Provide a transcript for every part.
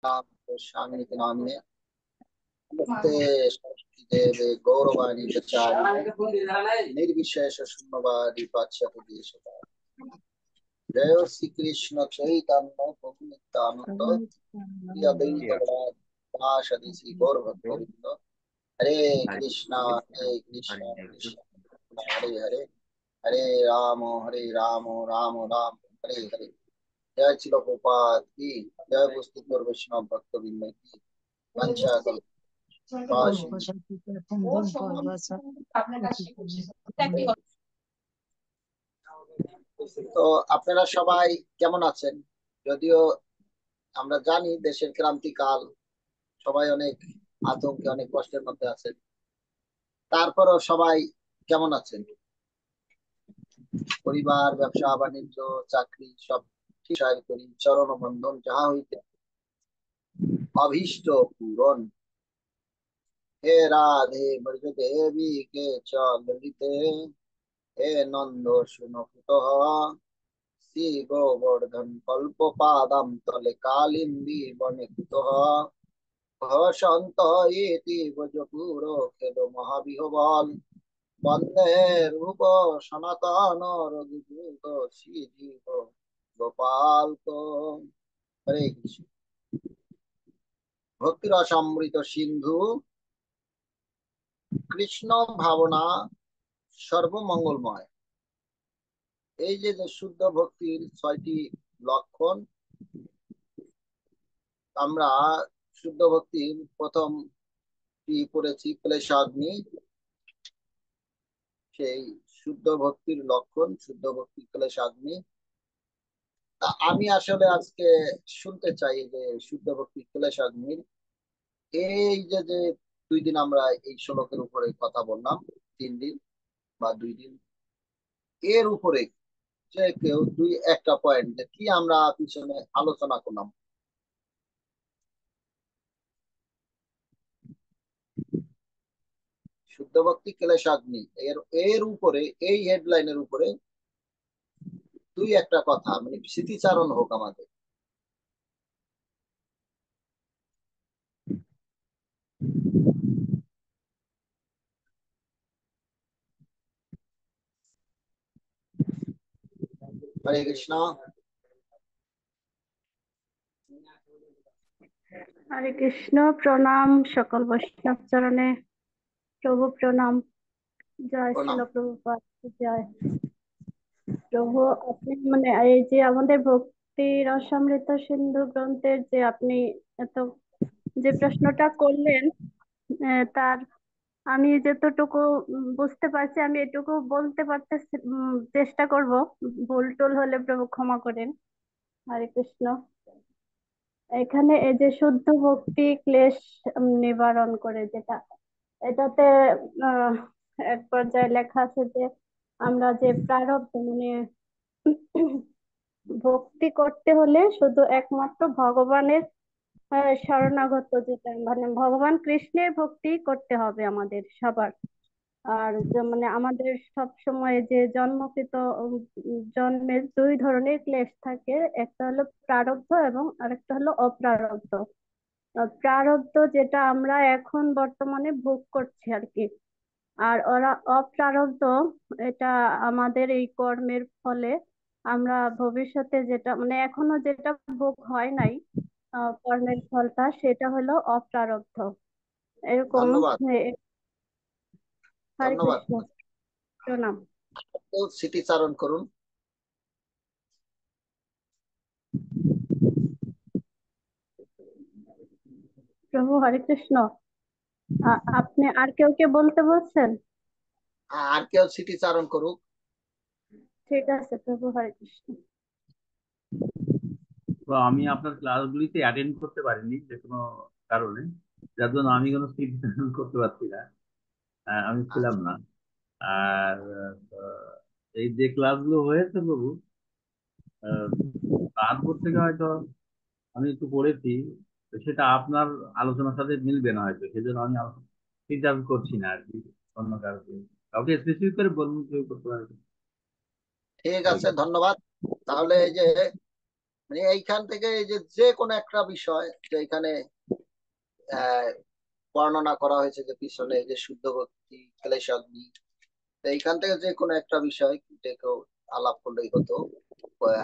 नाम शान्ति नामिने मुक्ते देवे गौरवाणी प्रचारि निर्विशेष शून्यवादी पाश्चात्य देशता जय श्री कृष्ण चैतन्य प्रभु नित्यानंद श्री अद्वैत गदाधर श्री गौर भक्तवृंद हरे कृष्णा कृष्ण हरे हरे हरे राम राम राम हरे हरे। जय श्री प्रभुपाद की जय उपस्थित और वैष्णव भक्तवृंद की वंशा তো আপনারা সবাই কেমন আছেন? যদিও আমরা জানি দেশের ক্রান্তিকাল, সবাই অনেক আতঙ্কে অনেক কষ্টের মধ্যে আছেন, তারপরও সবাই কেমন আছেন? পরিবার, ব্যবসা বাণিজ্য, চাকরি সব ঠিক করি চরণ বন্ধন যাহা হইতে অভীষ্ট পূরণ। হে রাধে ব্রজ দেবী কে চলিতে হে নন্দ সুনপুত শ্রী গোবর্ধন কল্প পাদাম তলে কালিন্দী বনিত ভসন্ত ইতি ভোজপুর খেদ মহাবিহবল বন্দে রূপ সনাতন রঘুযুগ শ্রীজীব গোপাল কো। হরে কৃষ্ণ। ভক্তিরস অমৃত সিন্ধু কৃষ্ণ ভাবনা সর্বমঙ্গলময়। এই যে শুদ্ধ ভক্তির 6টি লক্ষণ, আমরা শুদ্ধ ভক্তির প্রথমটি পড়েছি ক্লেশাগ্নি। সেই শুদ্ধ ভক্তির লক্ষণ, শুদ্ধ ভক্তির ক্লেশাগ্নি। আমি আসলে আজকে শুনতে চাই যে শুদ্ধ ভক্তির ক্লেশাগ্নির এই যে যে 2 দিন আমরা এই শ্লোকের উপরে কথা বললাম, 3 দিন বা 2 দিন, এর উপরে যে কেউ 2-1টা পয়েন্ট কি আমরা পিছনে আলোচনা করলাম। শুদ্ধ ভক্তি ক্লেশাগ্নি এর এর উপরে, এই হেডলাইনের উপরে 2-1টা কথা মানে স্মৃতিচারণ হোক আমাদের। হরে কৃষ্ণ। হরে কৃষ্ণ। প্রণাম সকল বৈষ্ণব চরণে। প্রভু প্রণাম। জয় প্রণাম। শিল প্রভুপাদ। জয় প্রভু। আপনি মানে এই যে আমাদের ভক্তি রসামৃত সিন্ধু গ্রন্থের যে আপনি এত যে প্রশ্নটা করলেন, তার আমি যতটুকু বুঝতে পারছি আমি এটুকু বলতে পারতেছি, চেষ্টা করব। ভুল টুল হলে প্রভু ক্ষমা করেন। হরে কৃষ্ণ। এখানে এই যে শুদ্ধ ভক্তি ক্লেশ নিবারণ করে, যেটা এটাতে আহ এক পর্যায়ে লেখা আছে যে আমরা যে প্রারব্ধ মানে ভক্তি করতে হলে শুধু একমাত্র ভগবানের শরণাগত, যেটা মানে ভগবান কৃষ্ণের ভক্তি করতে হবে আমাদের সবার। আর মানে আমাদের সব সময় যে জন্মকৃত জন্মের 2 ধরনের ক্লেশ থাকে, একটা হলো প্রারব্ধ এবং আরেকটা হলো অপ্রারব্ধ। প্রারব্ধ যেটা আমরা এখন বর্তমানে ভোগ করছি আর কি, আর ওরা অপ্রারব্ধ, এটা আমাদের এই কর্মের ফলে আমরা ভবিষ্যতে যেটা মানে এখনো যেটা ভোগ হয় নাই, কর্মের ফলটা সেটা হলো অপ্রারব্ধ। এরকম। ধন্যবাদ। হরে ধন্যবাদ। কৃষ্ণ। প্রণাম। স্মৃতিচারণ করুন। প্রভু হরে কৃষ্ণ। আপনি আর কেউ কে বলতে বলছেন? আর কেউ স্মৃতিচারণ করুক। ঠিক আছে প্রভু হরে কৃষ্ণ। তো আমি আপনার ক্লাসগুলিতে অ্যাটেন্ড করতে পারিনি যে কোনো কারণে, যার জন্য আমি কোনো স্মৃতি করতে পারছি না। আমি ছিলাম না। আর এই যে ক্লাসগুলো হয়েছে প্রভু, তারপর থেকে হয়তো আমি একটু পড়েছি, তো সেটা আপনার আলোচনার সাথে মিলবে না হয়তো, সেজন্য আমি চিন্তা করছি না আর কি। অন্য কাউকে স্পেসিফিক করে বলুন, কেউ করতে পারবে। ঠিক আছে, ধন্যবাদ। তাহলে এই যে মানে এইখান থেকে এই যে যে কোনো একটা বিষয় যে এখানে আহ বর্ণনা করা হয়েছে যে পিছনে যে শুদ্ধ ভক্তি ক্লেশাগ্নি, তো এইখান থেকে যে কোনো একটা বিষয় কেউ আলাপ করলেই হতো,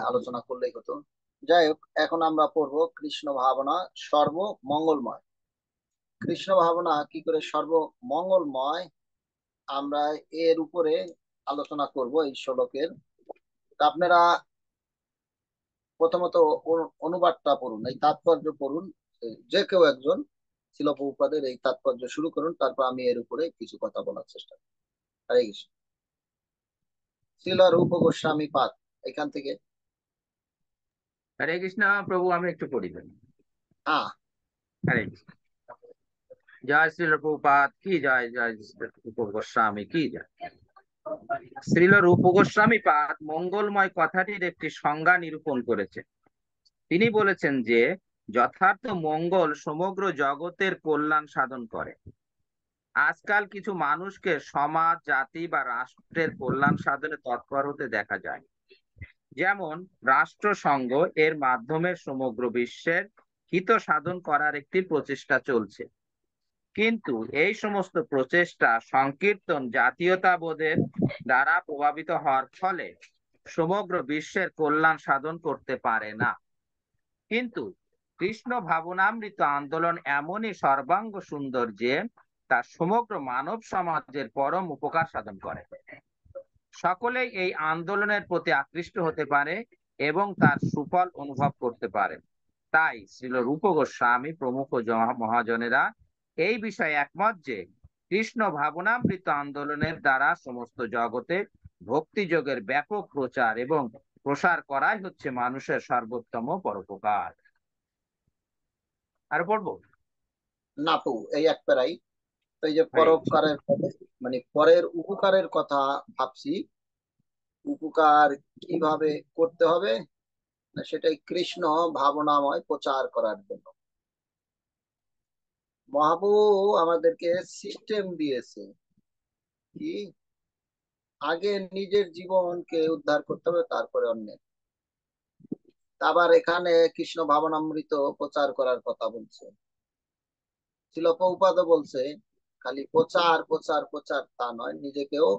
আলোচনা করলেই হতো। যাই হোক, এখন আমরা পড়বো কৃষ্ণ ভাবনা সর্বমঙ্গলময়। কৃষ্ণ ভাবনা কি করে সর্বমঙ্গলময়, আমরা এর উপরে আলোচনা করব এই শ্লোকের। তা আপনারা প্রথমত অনুবাদটা পড়ুন, এই তাৎপর্য পড়ুন। যে কেউ একজন শিল প্রভুপাদের এই তাৎপর্য শুরু করুন, তারপর আমি এর উপরে কিছু কথা বলার চেষ্টা করি। হরে কৃষ্ণ। শিল রূপ গোস্বামী পাদ, এখান থেকে। হরে কৃষ্ণ প্রভু, আমি একটু পড়ি দেন। হ্যাঁ। হরে কৃষ্ণ। জয় শ্রীল প্রভুপাদ কি জয়, জয় রূপ গোস্বামী কি জয়। শ্রীল রূপ গোস্বামী পাদ মঙ্গলময় কথাটির একটি সংজ্ঞা নিরূপণ করেছেন। তিনি বলেছেন যে যথার্থ মঙ্গল সমগ্র জগতের কল্যাণ সাধন করে। আজকাল কিছু মানুষকে সমাজ, জাতি বা রাষ্ট্রের কল্যাণ সাধনে তৎপর হতে দেখা যায়। যেমন রাষ্ট্রসংঘ, এর মাধ্যমে সমগ্র বিশ্বের হিত সাধন করার একটি প্রচেষ্টা চলছে। কিন্তু এই সমস্ত প্রচেষ্টা সংকীর্তন জাতীয়তাবোধের দ্বারা প্রভাবিত হওয়ার ফলে সমগ্র বিশ্বের কল্যাণ সাধন করতে পারে না। কিন্তু কৃষ্ণ ভাবনামৃত আন্দোলন এমনই সর্বাঙ্গ সুন্দর যে তা সমগ্র মানব সমাজের পরম উপকার সাধন করে। সকলেই এই আন্দোলনের প্রতি আকৃষ্ট হতে পারে এবং তার সুফল অনুভব করতে পারে। তাই শ্রীল রূপ গোস্বামী প্রমুখ মহাজনেরা এই বিষয়ে একমত যে কৃষ্ণ ভাবনামৃত আন্দোলনের দ্বারা সমস্ত জগতে ভক্তিযোগের ব্যাপক প্রচার এবং প্রসার করাই হচ্ছে মানুষের সর্বোত্তম পরোপকার। আর পড়বো না তো এই এক প্যারাই। তো এই যে হরে কৃষ্ণ। পরোপকারের মানে পরের উপকারের কথা ভাবছি, উপকার কিভাবে করতে হবে, না সেটাই কৃষ্ণ ভাবনাময় প্রচার করার জন্য মহাপ্রভু আমাদেরকে সিস্টেম দিয়েছে। কি, আগে নিজের জীবনকে উদ্ধার করতে হবে, তারপরে অন্যের। আবার এখানে কৃষ্ণ ভাবনামৃত প্রচার করার কথা বলছে। শিল প্রভুপাদও বলছে খালি প্রচার প্রচার প্রচার তা নয়, নিজেকেও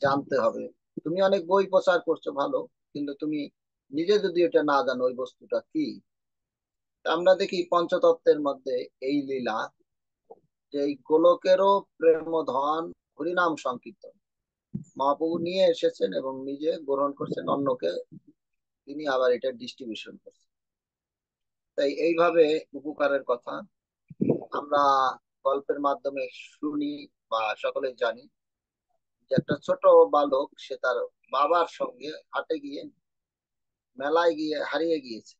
জানতে হবে। তুমি অনেক বই প্রচার করছো ভালো, কিন্তু তুমি নিজে যদি এটা না জানো ওই বস্তুটা কি। আমরা দেখি পঞ্চতত্ত্বের মধ্যে এই লীলা, যে এই গোলকেরও প্রেমধন হরিনাম সংকীর্তন মহাপ্রভু নিয়ে এসেছেন এবং নিজে গ্রহণ করছেন, অন্যকে তিনি আবার এটা ডিস্ট্রিবিউশন করছেন। তাই এইভাবে উপকারের কথা আমরা গল্পের মাধ্যমে শুনি বা সকলে জানি, যে একটা ছোট বালক সে তার বাবার সঙ্গে হাটে গিয়ে, মেলায় গিয়ে হারিয়ে গিয়েছে।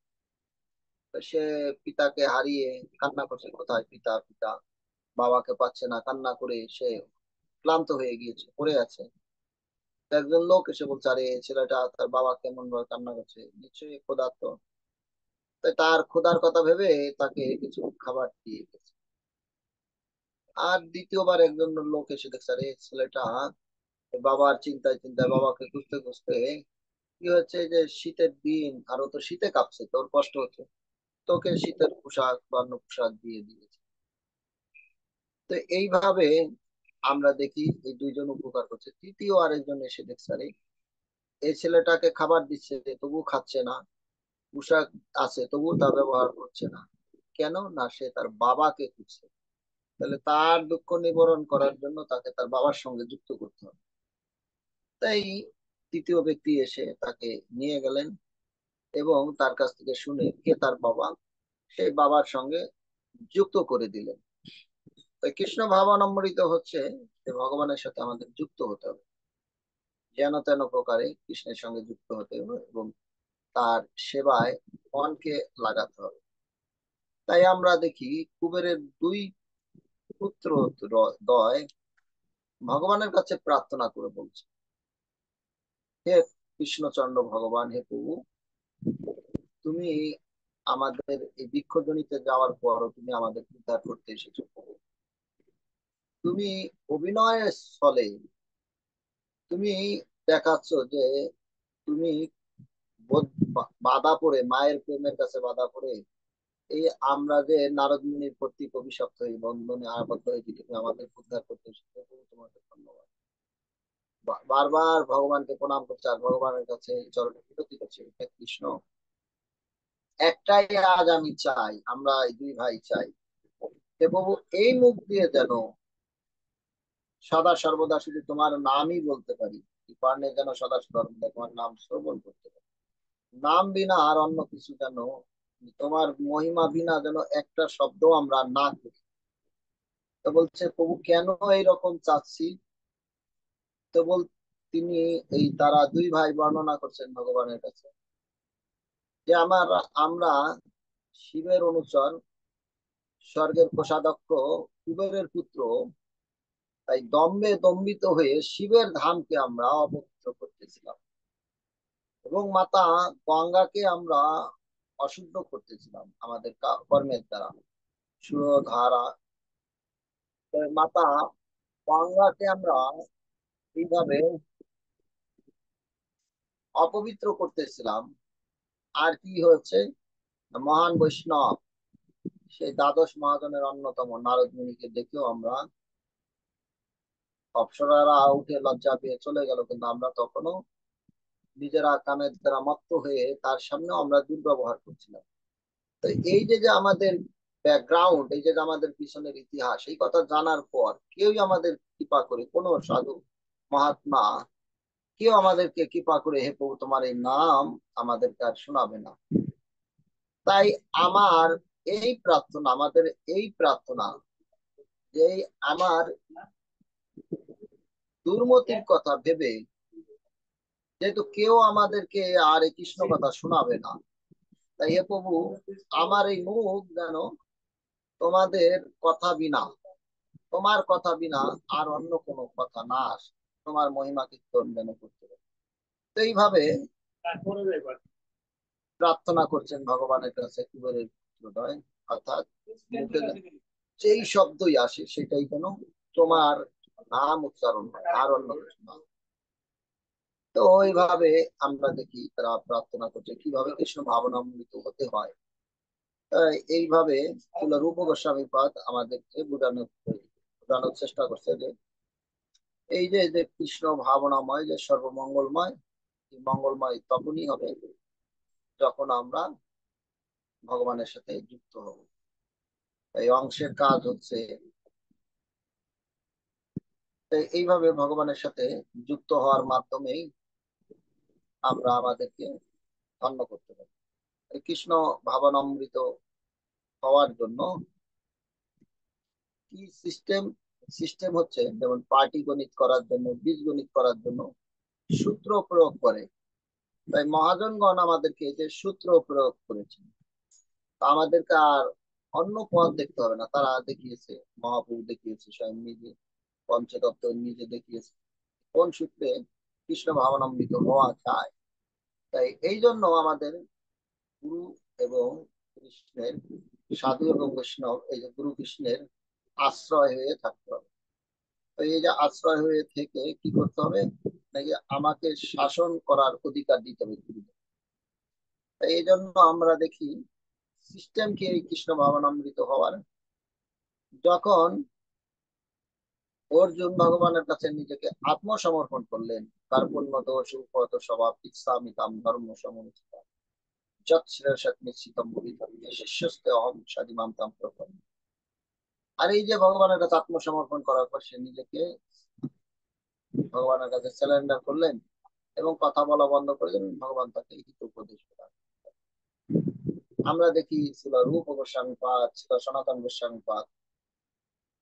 তো সে পিতাকে হারিয়ে কান্না করছে, কোথায় পিতা পিতা, বাবাকে পাচ্ছে না, কান্না করে সে ক্লান্ত হয়ে গিয়েছে, পড়ে আছে। তো একজন লোক এসে বলছে, আরে ছেলেটা তার বাবা কেমন ভাবে কান্না করছে, নিশ্চয়ই ক্ষুধার্ত। তাই তার ক্ষুধার কথা ভেবে তাকে কিছু খাবার দিয়ে গেছে। আর দ্বিতীয়বার একজন লোক এসে দেখছে, আরে ছেলেটা বাবার চিন্তায় চিন্তায়, বাবাকে খুঁজতে খুঁজতে কি হচ্ছে, যে শীতের দিন আর ও তো শীতে কাঁপছে, তোর কষ্ট হচ্ছে, তোকে শীতের পোশাক বা অন্য পোশাক দিয়ে দিয়েছে। তো এইভাবে আমরা দেখি এই দুইজন উপকার করছে। তৃতীয় আরেকজন এসে দেখছে, আরে এই ছেলেটাকে খাবার দিচ্ছে তবু খাচ্ছে না, পোশাক আছে তবু তা ব্যবহার করছে না, কেন না সে তার বাবাকে খুঁজছে। তাহলে তার দুঃখ নিবারণ করার জন্য তাকে তার বাবার সঙ্গে যুক্ত করতে হবে। তাই তৃতীয় ব্যক্তি এসে তাকে নিয়ে গেলেন এবং তার কাছ থেকে শুনে কে তার বাবা, সেই বাবার সঙ্গে যুক্ত করে দিলেন। তাই কৃষ্ণ ভাবানম্রিত হচ্ছে যে ভগবানের সাথে আমাদের যুক্ত হতে হবে, যেন তেন প্রকারে কৃষ্ণের সঙ্গে যুক্ত হতে হবে এবং তার সেবায় মনকে লাগাতে হবে। তাই আমরা দেখি কুবেরের দুই পুত্র দ্বয় ভগবানের কাছে প্রার্থনা করে বলছে, হে কৃষ্ণচন্দ্র ভগবান, হে প্রভু, তুমি আমাদের এই বৃক্ষজনিতে যাওয়ার পরও তুমি আমাদের উদ্ধার করতে এসেছো প্রভু। তুমি অভিনয়ের স্থলে তুমি দেখাচ্ছ যে তুমি বাধা পড়ে, মায়ের প্রেমের কাছে বাধা পড়ে এই আমরা যে নারদ মুনির কর্তৃক অভিশপ্ত এই বন্ধনে আবদ্ধ হয়েছি, তুমি আমাদের উদ্ধার করতে এসেছো, তোমাকে ধন্যবাদ। বারবার ভগবানকে প্রণাম করছে আর ভগবানের কাছে চরণে বিনতি করছে, হে কৃষ্ণ, একটাই আজ আমি চাই, আমরা এই দুই ভাই চাই, হে প্রভু, এই মুখ দিয়ে যেন সদা সর্বদা শুধু তোমার নামই বলতে পারি, এই কর্ণে যেন সদা সর্বদা তোমার নাম শ্রবণ করতে পারি, নাম বিনা আর অন্য কিছু যেন, তোমার মহিমা বিনা যেন একটা শব্দ আমরা না করি। তো বলছে প্রভু কেন এইরকম চাচ্ছি, তো বল তিনি এই তারা দুই ভাই বর্ণনা করছেন ভগবানের কাছে যে আমরা শিবের অনুচর, স্বর্গের কোষাধ্যক্ষ কুবেরের পুত্র, তাই দম্ভে দম্ভিত হয়ে শিবের ধামকে আমরা অপবিত্র করতেছিলাম এবং মাতা গঙ্গাকে আমরা অশুদ্ধ করতেছিলাম আমাদের কর্মের দ্বারা, সুরধারা। মাতা গঙ্গাকে আমরা এইভাবে অপবিত্র করতেছিলাম। আর কি হয়েছে, মহান বৈষ্ণব সেই দ্বাদশ মহাজনের অন্যতম নারদ মুনিকে দেখেও আমরা, অপ্সরারা উঠে লজ্জা পেয়ে চলে গেল, কিন্তু আমরা তখনও নিজেরা কামের দ্বারা মত্ত হয়ে তার সামনে আমরা দুর্ব্যবহার করছিলাম। তো এই যে যে আমাদের ব্যাকগ্রাউন্ড, এই যে যে আমাদের পিছনের ইতিহাস, এই কথা জানার পর কেউই আমাদের কৃপা করে, কোনো সাধু মহাত্মা কেউ আমাদেরকে কৃপা করে হে প্রভু তোমার এই নাম আমাদেরকে আর শোনাবে না। তাই আমার এই প্রার্থনা, আমাদের এই প্রার্থনা যে আমার দুর্মতির কথা ভেবে, যেহেতু কেউ আমাদেরকে আর এই কৃষ্ণ কথা শোনাবে না, তাই হে প্রভু আমার এই মুখ যেন তোমাদের কথা বিনা, তোমার কথা বিনা আর অন্য কোনো কথা না আসে, তোমার মহিমা কীর্তন যেন করতে পারে। তো এইভাবে প্রার্থনা করছেন ভগবানের কাছে কুবেরের পুত্রদ্বয়, অর্থাৎ মুখে যেই শব্দই আসে সেটাই যেন তোমার নাম উচ্চারণ হয়, আর অন্য কিছু না। তো ওইভাবে আমরা দেখি তারা প্রার্থনা করছে কিভাবে কৃষ্ণ ভাবনামৃত হতে হয়। এইভাবে রূপ গোস্বামী পাদ আমাদেরকে বোঝানোর চেষ্টা করছে যে এই যে যে কৃষ্ণ ভাবনাময় যে সর্বমঙ্গলময়, এই মঙ্গলময় তখনই হবে যখন আমরা ভগবানের সাথে যুক্ত হব। এই অংশের কাজ হচ্ছে এইভাবে ভগবানের সাথে যুক্ত হওয়ার মাধ্যমেই আমরা আমাদেরকে ধন্য করতে পারি। এই কৃষ্ণ ভাবনামৃত হওয়ার জন্য কি সিস্টেম, সিস্টেম হচ্ছে যেমন পাটিগণিত করার জন্য, বীজগণিত করার জন্য সূত্র প্রয়োগ করে, তাই মহাজনগণ আমাদেরকে যে সূত্র প্রয়োগ করেছে, তা আমাদেরকে আর অন্য পথ দেখতে হবে না, তারা দেখিয়েছে, মহাপ্রভু দেখিয়েছে স্বয়ং নিজে, পঞ্চতত্ত্ব নিজে দেখিয়েছে কোন সূত্রে কৃষ্ণ ভাবনামৃত হওয়া যায়। তাই এই জন্য আমাদের গুরু এবং কৃষ্ণের, সাধু এবং বৈষ্ণব, এই যে গুরু কৃষ্ণের আশ্রয় হয়ে থাকতে হবে। তো এই যে আশ্রয় হয়ে থেকে কি করতে হবে, নাকি আমাকে শাসন করার অধিকার দিতে হবে গুরুদেব। তাই এই জন্য আমরা দেখি সিস্টেম কি এই কৃষ্ণ ভাবনামৃত হওয়ার, যখন অর্জুন ভগবানের কাছে নিজেকে আত্মসমর্পণ করলেন, কার্পণ্য দোষ উপহত স্বভাব ইচ্ছামিতাম ধর্ম সমুচিত যৎ শ্রেয়সৎ নিশ্চিতম ভবিতব্য শিষ্যস্তে অহং সাধিমাম তাম প্রপন্নম। আর এই যে ভগবানের কাছে আত্মসমর্পণ করার পর সে নিজেকে ভগবানের কাছে স্যালেন্ডার করলেন এবং কথা বলা বন্ধ করে দিলেন, ভগবান তাকে হিত উপদেশ প্রদান। আমরা দেখি ছিল রূপ গোস্বামী পাদ, ছিল সনাতন গোস্বামী পাদ,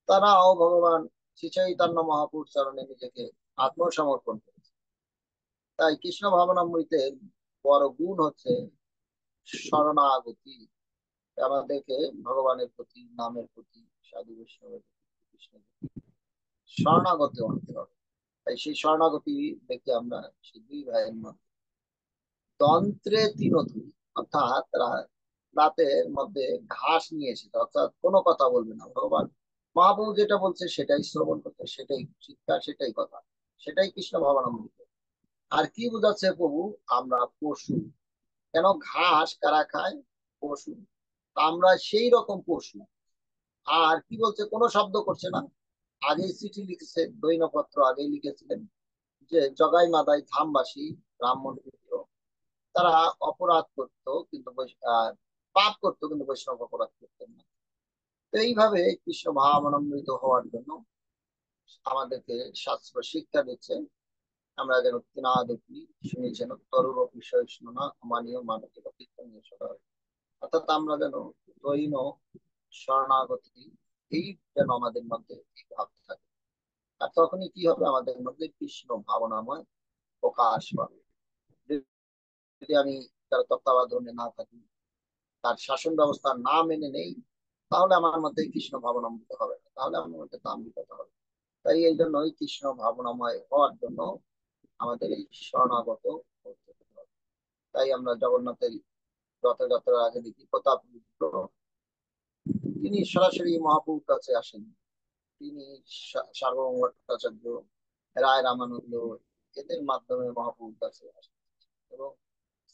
তারাও ভগবান শ্রী চৈতন্য মহাপুর চরণে নিজেকে আত্মসমর্পণ করেছে। তাই কৃষ্ণ ভাবনামৃতের বড় গুণ হচ্ছে শরণাগতি, আমাদেরকে ভগবানের প্রতি, নামের প্রতি, সাধু বৈষ্ণবের প্রতি, কৃষ্ণের প্রতি শরণাগতি আনতে হবে। তাই সেই শরণাগতি দেখে আমরা সেই দুই ভাইয়ের মধ্যে তন্ত্রে তিনতুরি, অর্থাৎ রাতের মধ্যে ঘাস নিয়ে এসেছে, অর্থাৎ কোনো কথা বলবে না, ভগবান মহাপ্রভু যেটা বলছে সেটাই শ্রবণ করতে, সেটাই শিক্ষা, সেটাই কথা, সেটাই কৃষ্ণ ভাবনামৃত। আর কি বুঝাচ্ছে প্রভু, আমরা পশু, কেন ঘাস কারা খায়? পশু। তা আমরা সেই রকম পশু। আর কি বলছে, কোনো শব্দ করছে না। আগেই চিঠি লিখেছে, দৈনপত্র আগেই লিখেছিলেন যে জগাই মাদাই ধামবাসী ব্রাহ্মণ পুত্র, তারা অপরাধ করতো কিন্তু পাপ করতো, কিন্তু বৈষ্ণব অপরাধ করতেন না। তো এইভাবে কৃষ্ণ ভাবাবলম্বিত হওয়ার জন্য আমাদেরকে শাস্ত্র শিক্ষা দিচ্ছে। আমরা যেন না দেখি, শুনি যেন তরুর বিষয় শুনো না অমানীয় মানবিক কীর্তনীয় সদা। অর্থাৎ আমরা যেন দৈন শরণাগতি, এই যেন আমাদের মধ্যে এই ভাব থাকে। আর তখনই কি হবে, আমাদের মধ্যে কৃষ্ণ ভাবনাময় প্রকাশ পাবে। যদি আমি তার তত্ত্বাবধানে না থাকি, তার শাসন ব্যবস্থা না মেনে নেই, তাহলে আমার মধ্যে কৃষ্ণ ভাবনামৃত হবে না, তাহলে আমার মধ্যে তাম্রিকতা হবে। তাই এই জন্যই কৃষ্ণ ভাবনাময় হওয়ার জন্য আমাদের এই শরণাগত হতে হবে। তাই আমরা জগন্নাথের রথযাত্রার আগে দেখি প্রতাপ রুদ্র, তিনি সরাসরি মহাপ্রভুর কাছে আসেন। তিনি সার্বভৌম ভট্টাচার্য, রায় রামানন্দ, এদের মাধ্যমে মহাপ্রভুর কাছে আসেন এবং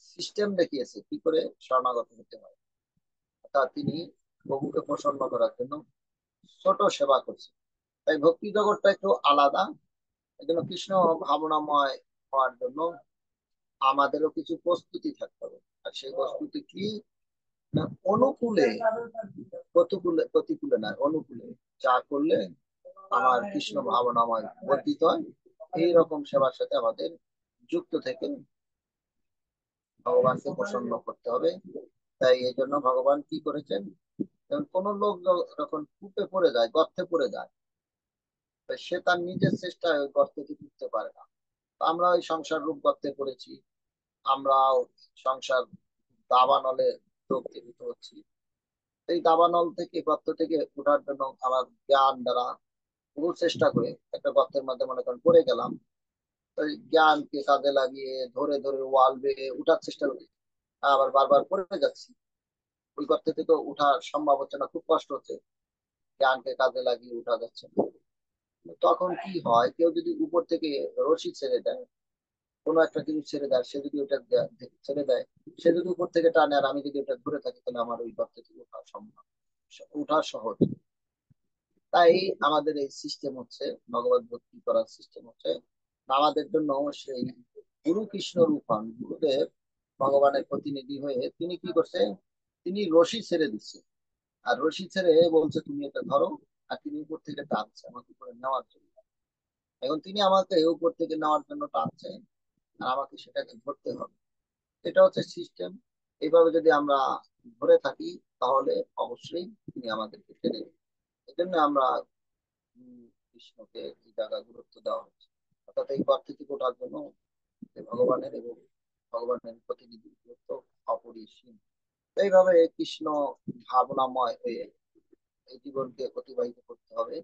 সিস্টেম দেখিয়েছে কি করে শরণাগত হতে হয়। অর্থাৎ তিনি প্রভুকে প্রসন্ন করার জন্য ছোট সেবা করছে। তাই ভক্তি জগৎটা একটু আলাদা। এই জন্য কৃষ্ণ ভাবনাময় হওয়ার জন্য আমাদেরও কিছু প্রস্তুতি থাকতে হবে। আর সেই প্রস্তুতি কি না, অনুকূলে, প্রতিকূলে না, অনুকূলে যা করলে আমার কৃষ্ণ ভাবনাময় বর্ধিত হয়, এইরকম সেবার সাথে আমাদের যুক্ত থেকে ভগবানকে প্রসন্ন করতে হবে। তাই এই জন্য ভগবান কি করেছেন, যেমন কোন লোক যখন কূপে পড়ে যায়, গর্তে পড়ে যায়, সে তার নিজের চেষ্টায় ওই গর্ত থেকে উঠতে পারে না। আমরা ওই সংসার রূপ গর্তে পড়েছি, আমরা সংসার দাবানলে প্রভাবিত হচ্ছি। এই দাবানল থেকে, গর্ত থেকে ওঠার জন্য আমার জ্ঞান দ্বারা বহু চেষ্টা করে একটা গর্তের মধ্যে মনে করেন পড়ে গেলাম, ওই জ্ঞানকে কাজে লাগিয়ে ধরে ধরে ওয়াল বেয়ে উঠার চেষ্টা করি, আবার বারবার পড়ে যাচ্ছি। ওই গর্ত থেকে উঠার সম্ভব হচ্ছে না, খুব কষ্ট হচ্ছে, জ্ঞানকে কাজে লাগিয়ে উঠা যাচ্ছে না। তখন কি হয়, কেউ যদি উপর থেকে রশি ছেড়ে দেয়, কোনো একটা কিছু ছেড়ে দেয়, সে যদি ওটা ছেড়ে দেয়, সে যদি উপর থেকে টানে আর আমি যদি ওটা ধরে থাকি, তাহলে আমার ওই গর্ত থেকে ওঠা সম্ভব, ওঠা সহজ। তাই আমাদের এই সিস্টেম হচ্ছে, ভগবত ভক্তি করার সিস্টেম হচ্ছে আমাদের জন্য সেই গুরু কৃষ্ণ রূপ হন। গুরুদেব ভগবানের প্রতিনিধি হয়ে তিনি কি করছে, তিনি রশি ছেড়ে দিচ্ছে, আর রশি ছেড়ে বলছে তুমি এটা ধরো, আর তিনি উপর থেকে টানছে আমাকে উপরে নেওয়ার জন্য। এখন তিনি আমাকে উপর থেকে নেওয়ার জন্য টানছে, আর আমাকে সেটাকে ধরতে হবে। এটা হচ্ছে সিস্টেম। এইভাবে যদি আমরা ধরে থাকি, তাহলে অবশ্যই তিনি আমাদেরকে টেনে নেবেন। এই জন্য আমরা কৃষ্ণকে এই জায়গায় গুরুত্ব দেওয়া হচ্ছে। অর্থাৎ এই পথ থেকে ওঠার জন্য ভগবানের এবং ভগবানের প্রতিনিধি গুরুত্ব অপরিসীম। এইভাবে কৃষ্ণ ভাবনাময় হয়ে এই জীবনকে অতিবাহিত করতে হবে।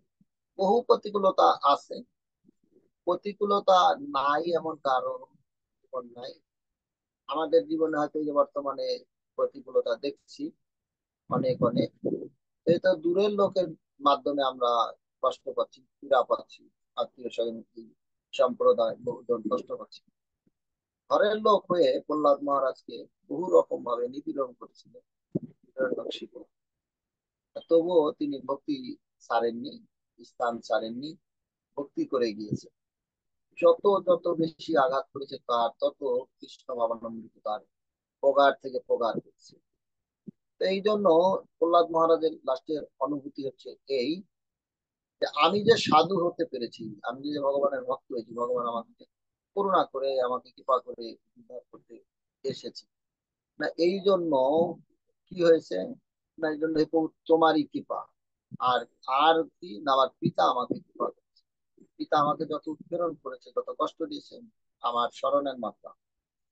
বহু প্রতিকূলতা আছে, প্রতিকূলতা নাই এমন কারণ জীবন নাই। আমাদের জীবনে হয়তো এই যে বর্তমানে প্রতিকূলতা দেখছি অনেক অনেক, এটা দূরের লোকের মাধ্যমে আমরা কষ্ট পাচ্ছি, পীড়া পাচ্ছি, আত্মীয় স্বজন সম্প্রদায় লোকজন কষ্ট পাচ্ছি। ঘরের লোক হয়ে প্রহ্লাদ মহারাজকে বহু রকম ভাবে নিপীড়ন করেছিলেন হিরণ্যকশিপু। তবুও তিনি ভক্তি ছাড়েননি, স্থান ছাড়েননি, ভক্তি করে গিয়েছে। যত যত বেশি আঘাত করেছে তার, তত কৃষ্ণ ভাবানন্দিত তার প্রগাঢ় থেকে প্রগাঢ় করছে। তো এই জন্য প্রহ্লাদ মহারাজের লাস্টের অনুভূতি হচ্ছে এই, যে আমি যে সাধু হতে পেরেছি, আমি যে ভগবানের ভক্ত হয়েছি, ভগবান আমাকে করুণা করে, আমাকে কৃপা করে উদ্ধার করতে এসেছে না, এই জন্য কি হয়েছে না, এই জন্য তোমারই কৃপা। আর আর কি না, আমার পিতা আমাকে কৃপা করেছে। পিতা আমাকে যত উৎপীড়ন করেছে, যত কষ্ট দিয়েছে, আমার স্মরণের মাত্রা,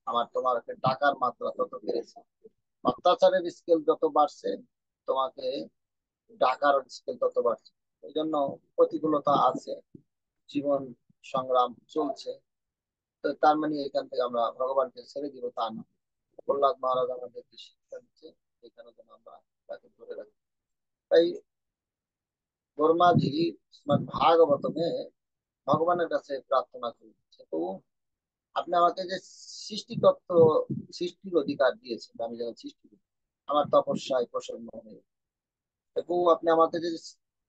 আমার তোমার টাকার মাত্রা তত বেড়েছে। অত্যাচারের স্কেল যত বাড়ছে, তোমাকে ডাকার স্কেল তত বাড়ছে। এই জন্য প্রতিকূলতা আছে, জীবন সংগ্রাম চলছে। তো তার মানে এখান থেকে আমরা ভগবানকে ছেড়ে দিব তা না। প্রহ্লাদ মহারাজ আমাদেরকে শিক্ষা দিচ্ছে, এখানে যেন আমরা তাকে ধরে রাখি। তাই বর্মাজি শ্রীমদ ভাগবতমে ভগবানের কাছে প্রার্থনা করেছে, তো আপনি আমাকে যে সৃষ্টিতত্ত্ব, সৃষ্টির অধিকার দিয়েছেন, আমি যেন সৃষ্টি করি, আমার তপস্যায় প্রসন্ন হয়ে, এবং আপনি আমাকে যে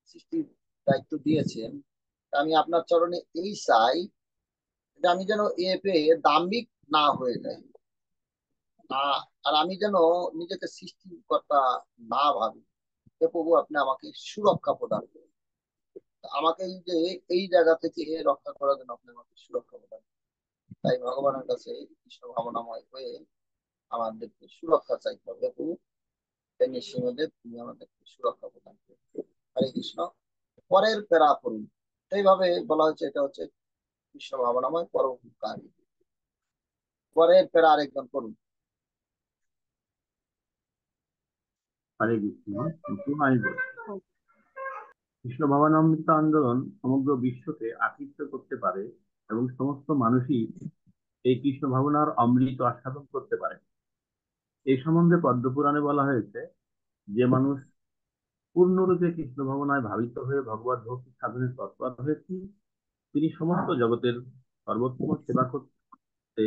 সৃষ্টির দায়িত্ব দিয়েছেন, আমি আপনার চরণে এই চাই যে আমি যেন এ পেয়ে দাম্ভিক না হয়ে যাই, আর আমি যেন নিজেকে সৃষ্টিকর্তা না ভাবি। হে প্রভু, আপনি আমাকে সুরক্ষা প্রদান করুন। আমাকে এই যে এই জায়গা থেকে রক্ষা করার জন্য আপনি আমাকে সুরক্ষা প্রদান করুন। তাই ভগবানের কাছে কৃষ্ণ ভাবনাময় হয়ে আমাদেরকে সুরক্ষা চাইতে হবে। হে প্রভু, এই নৃসিংহদেব, তুমি আমাদেরকে সুরক্ষা প্রদান করুন। হরে কৃষ্ণ। পরের প্যারা পড়ুন। এইভাবে বলা হচ্ছে, এটা হচ্ছে কৃষ্ণ ভাবনাময় পরোপকারী। পরের প্যারা আরেকজন পড়ুন। হরে কৃষ্ণ। আমি বলি, কৃষ্ণ ভাবনামৃত আন্দোলন সমগ্র বিশ্বকে আকৃষ্ট করতে পারে এবং সমস্ত মানুষই এই কৃষ্ণ ভাবনার অমৃত আস্বাদন করতে পারে। এই সম্বন্ধে পদ্মপুরাণে বলা হয়েছে, যে মানুষ পূর্ণরূপে কৃষ্ণ ভাবনায় ভাবিত হয়ে ভগবত ভক্তি সাধনে তৎপর হয়েছে, তিনি সমস্ত জগতের সর্বোত্তম সেবা করতে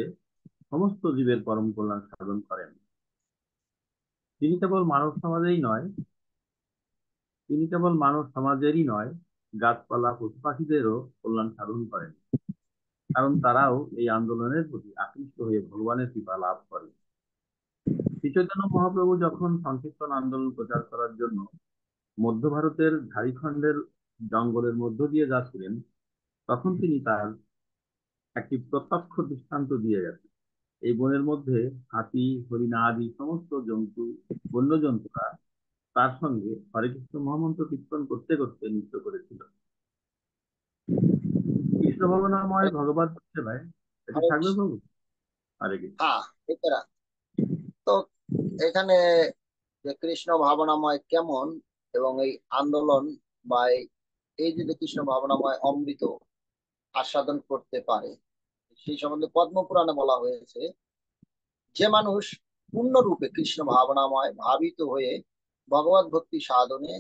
সমস্ত জীবের পরম কল্যাণ সাধন করেন। তিনি কেবল মানব সমাজেই নয়, তিনি কেবল মানব সমাজেরই নয়, গাছপালা পশু পাখিদেরও কল্যাণ সাধন করেন, কারণ তারাও এই আন্দোলনের প্রতি আকৃষ্ট হয়ে ভগবানের কৃপা লাভ করে। শ্রী চৈতন্য মহাপ্রভু যখন সংকীর্তন আন্দোলন প্রচার করার জন্য মধ্য ভারতের ঝাড়খণ্ডের জঙ্গলের মধ্য দিয়ে যাচ্ছিলেন, তখন তিনি তার একটি প্রত্যক্ষ দৃষ্টান্ত দিয়ে গেছেন। এই বনের মধ্যে হাতি, হরিণা আদি সমস্ত জন্তু, বন্য জন্তুরা তার সঙ্গে হরে কৃষ্ণ মহামন্ত্র কীর্তন করতে করতে নৃত্য করেছিল। কৃষ্ণ ভাবনাময় ভগবত সেবায় এটি হরে থাকবে কৃষ্ণ। প্রভু। হরে কৃষ্ণ। হ্যাঁ, এছাড়া তো এখানে যে কৃষ্ণ ভাবনাময় কেমন, এবং এই আন্দোলন বা এই যে কৃষ্ণ ভাবনাময় অমৃত আস্বাদন করতে পারে, সেই সম্বন্ধে পদ্মপুরাণে বলা হয়েছে, যে মানুষ পূর্ণরূপে কৃষ্ণ ভাবনাময় ভাবিত হয়ে ভগবত ভক্তি সাধনে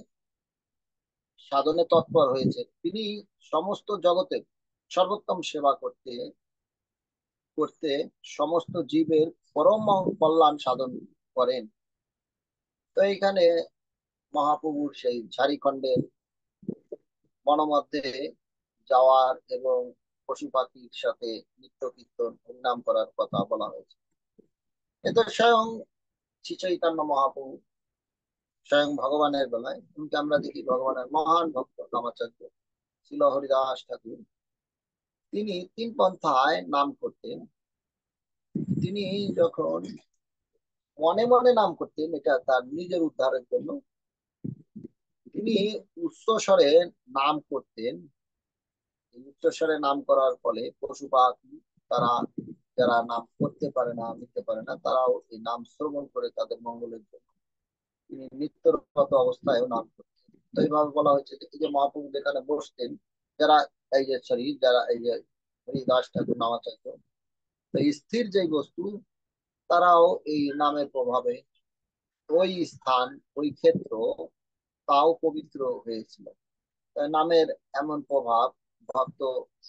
সাধনে তৎপর হয়েছে, তিনি সমস্ত জগতের সর্বোত্তম সেবা করতে করতে সমস্ত জীবের পরম কল্যাণ সাধন করেন। তো এইখানে মহাপ্রভুর সেই ঝাড়খণ্ডের বনমধ্যে যাওয়ার এবং পশু পাখির সাথে নিত্য কীর্তন হরিনাম করার কথা বলা হয়েছে। এ তো স্বয়ং শ্রী চৈতন্য মহাপ্রভু, স্বয়ং ভগবানের বেলায়, কিন্তু আমরা দেখি ভগবানের মহান ভক্ত রামাচার্য শিল হরিদাস ঠাকুর, তিনি তিন পন্থায় নাম করতেন। তিনি যখন মনে মনে নাম করতেন, এটা তার নিজের উদ্ধারের জন্য, তিনি উচ্চস্বরে নাম করতেন। উচ্চস্বরে নাম করার ফলে পশু পাখি, তারা যারা নাম করতে পারে না, নিতে পারে না, তারাও এই নাম শ্রবণ করে তাদের মঙ্গলের জন্য তিনি নিত্যরত অবস্থায় নাম করতেন। তো এইভাবে বলা হয়েছে যে এই যে মহাপ্রভু যেখানে বসতেন, যারা এই যে সরি যারা এই যে হরিদাস ঠাকুর নামাচার্য, তো এই স্থির যে বস্তু, তারাও এই নামের প্রভাবে ওই স্থান, ওই ক্ষেত্র, তাও পবিত্র হয়েছিল। তাই নামের এমন প্রভাব, ভক্ত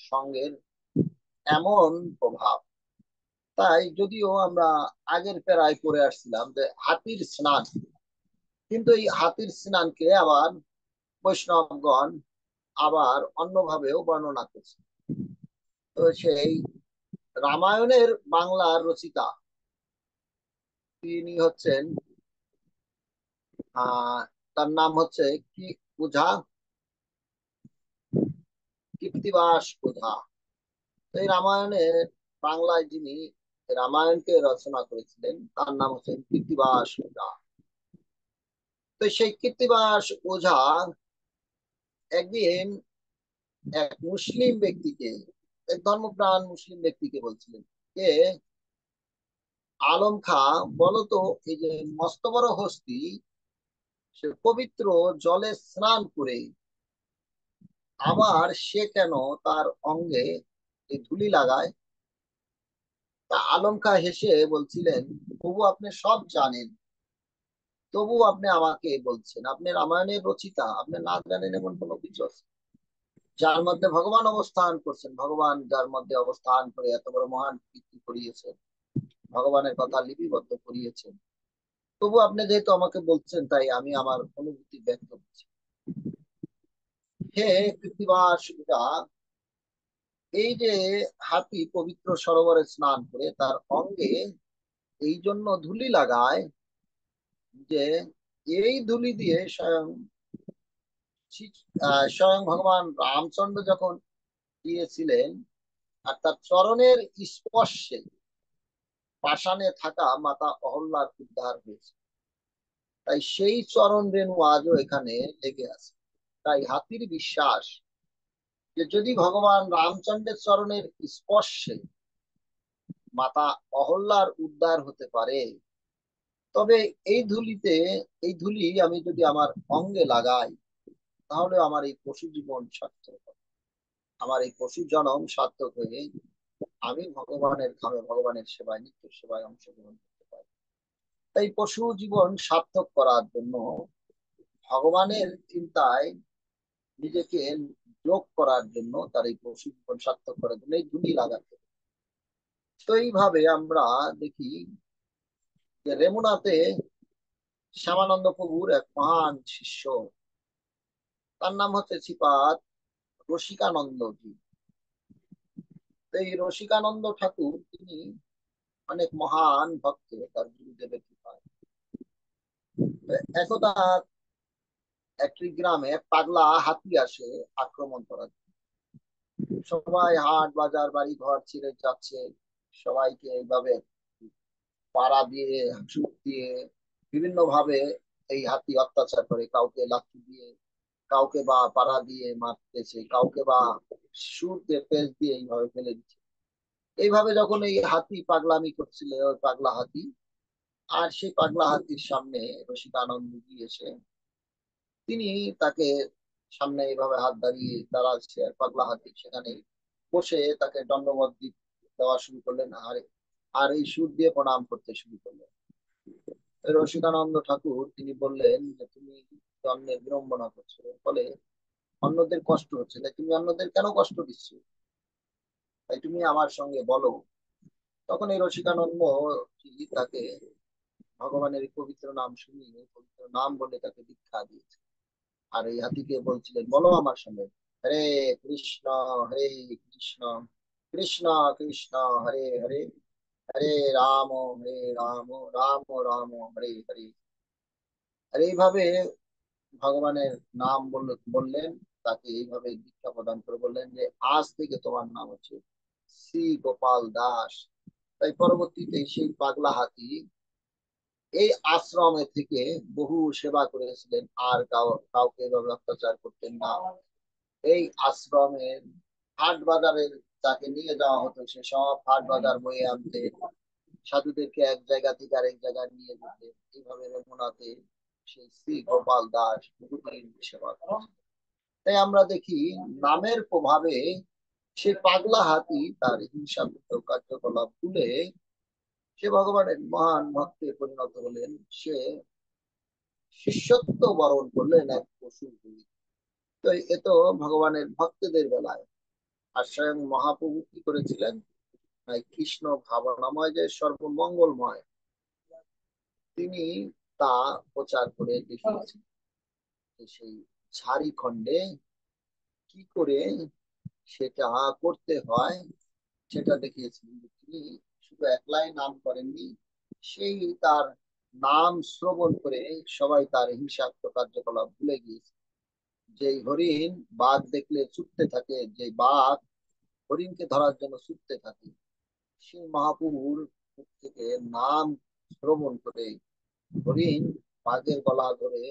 সঙ্গের এমন প্রভাব। তাই যদিও আমরা আগের প্যারায় পড়ে আসছিলাম যে হাতির স্নান, কিন্তু এই হাতির স্নানকে আবার বৈষ্ণবগণ আবার অন্যভাবেও বর্ণনা করছে। তো সেই রামায়ণের বাংলার রচিতা, তিনি হচ্ছেন আহ তার নাম হচ্ছে কি ওঝা, কীর্তিবাস ওঝা। তো এই রামায়ণের বাংলায় যিনি রামায়ণকে রচনা করেছিলেন, তার নাম হচ্ছেন কীর্তিবাস ওঝা। তো সেই কীর্তিবাস ওঝা একদিন এক মুসলিম ব্যক্তিকে, এক ধর্মপ্রাণ মুসলিম ব্যক্তিকে বলছিলেন যে, আলম খা, বলতো এই যে মস্ত বড় হস্তি, সে পবিত্র জলে স্নান করে আবার সে কেন তার অঙ্গে এই ধুলি লাগায়? তা আলম খা হেসে বলছিলেন, প্রভু আপনি সব জানেন, তবু আপনি আমাকে বলছেন, আপনি রামায়ণের রচিতা, আপনি না জানেন এমন কোনো কিছু আছে? যার মধ্যে ভগবান অবস্থান করছেন, ভগবান যার মধ্যে অবস্থান করে এত বড় মহান কীর্তি করিয়েছেন, ভগবানের কথা লিপিবদ্ধ করিয়েছেন, তবু আপনি যেহেতু আমাকে বলছেন তাই আমি আমার অনুভূতি ব্যক্ত করছি। হে কৃত্তিবাসীরা, এই যে হাতি পবিত্র সরোবরে স্নান করে তার অঙ্গে এই জন্য ধুলি লাগায় যে এই ধুলি দিয়ে স্বয়ং ভগবান রামচন্দ্র যখন গিয়েছিলেন আর তার চরণের স্পর্শে পাষাণে থাকা মাতা অহল্যার উদ্ধার হয়েছে, তাই সেই চরণ রেণু আজও এখানে লেগে আছে। তাই হাতির বিশ্বাস যে যদি ভগবান রামচন্দ্রের চরণের স্পর্শে মাতা অহল্যার উদ্ধার হতে পারে, তবে এই ধুলি আমি যদি আমার অঙ্গে লাগাই, তাহলে আমার এই পশু জীবন সার্থক হবে। আমার এই পশু জনম সার্থক হয়ে আমি ভগবানের ধামে ভগবানের সেবায় নিত্য সেবায় অংশগ্রহণ করতে পারি। তাই পশু জীবন সার্থক করার জন্য, ভগবানের চিন্তায় নিজেকে যোগ করার জন্য, তার এই পশু জীবন সার্থক করার জন্য এই ধুলি লাগাতে। তো এইভাবে আমরা দেখি যে রেমুনাতে শ্যামানন্দ প্রভুর এক মহান শিষ্য, তার নাম হচ্ছে শ্রীপাদ রসিকানন্দজি। এই রসিকানন্দ ঠাকুর তিনি অনেক মহান ভক্ত, তার গুরুদেবের কৃপায়। একদা একটি গ্রামে পাগলা হাতি আসে আক্রমণ করার জন্য। সবাই হাট বাজার বাড়ি ঘর ছেড়ে যাচ্ছে, সবাইকে এইভাবে পাড়া দিয়ে চুপ দিয়ে বিভিন্ন ভাবে এই হাতি অত্যাচার করে, কাউকে লাঠি দিয়ে, কাউকে বা পাড়া দিয়ে মারতেছে, কাউকে বা সুর দিয়ে পেঁচ দিয়ে এইভাবে ফেলে দিচ্ছে। এইভাবে যখন এই হাতি পাগলামি করছিল, ওই পাগলা হাতি, আর সেই পাগলা হাতির সামনে রসিকানন্দজি এসে তিনি তাকে সামনে এইভাবে হাত দাঁড়িয়ে দাঁড়াচ্ছে, আর পাগলা হাতি সেখানে বসে তাকে দণ্ডবত দেওয়া শুরু করলেন, আর এই সুর দিয়ে প্রণাম করতে শুরু করলেন। রসিকানন্দ ঠাকুর তিনি বললেন যে তুমি অন্যের বিড়ম্বনা করছো, ফলে অন্যদের কষ্ট হচ্ছে, তাই তুমি অন্যদের কেন কষ্ট দিচ্ছ, তাই তুমি আমার সঙ্গে বলো। তখন এই রসিকানন্দ তাকে ভগবানের পবিত্র নাম শুনিয়ে, পবিত্র নাম বলে তাকে দীক্ষা দিয়েছে। আর এই হাতিকে বলছিলেন, বলো আমার সঙ্গে, হরে কৃষ্ণ হরে কৃষ্ণ কৃষ্ণ কৃষ্ণ হরে হরে, হরে রাম হরে রাম রাম রাম হরে হরে। আর এইভাবে ভগবানের নাম বললেন, তাকে এইভাবে দীক্ষা প্রদান করে বললেন যে আজ থেকে তোমার নাম হচ্ছে শ্রী গোপাল দাস। তাই পরবর্তীতে সেই পাগলা হাতি এই আশ্রমে থেকে বহু সেবা করেছিলেন, আর কাউকে এভাবে অত্যাচার করতেন না। এই আশ্রমের হাট বাজারের যাকে নিয়ে যাওয়া হতো, সে সব হাট বাজার বয়ে আনতে, সাধুদেরকে এক জায়গা থেকে আরেক জায়গায় নিয়ে যেতে। এইভাবে রেমুনাতে সেই শ্রী গোপাল দাস বহুদিন সেবা করেন। তাই আমরা দেখি নামের প্রভাবে সেই পাগলা হাতি তার হিংসাত্মক কার্যকলাপ ভুলে সে ভগবানের মহান ভক্তে পরিণত হলেন। সে শিষ্যত্ব বরণ করলেন এক পশু। তো এ তো ভগবানের ভক্তদের বেলায়। আর স্বয়ং মহাপ্রভু কি করেছিলেন, কৃষ্ণ ভাবনাময় যে সর্বমঙ্গলময়, তিনি তা প্রচার করে দেখিয়েছেন। সেই ঝাড়িখণ্ডে কি করে সেটা করতে হয় সেটা দেখিয়েছিলেন। তিনি শুধু একলাই নাম করেননি, সেই তার নাম শ্রবণ করে সবাই তার হিংসাত্মক কার্যকলাপ ভুলে গিয়েছে। যে হরিণ বাঘ দেখলে ছুটতে থাকে, যে বাঘ হরিণকে ধরার জন্য ছুটতে থাকে, সেই মহাপ্রভুর মুখ থেকে নাম শ্রবণ করে হরিণ বাঘের গলা ধরে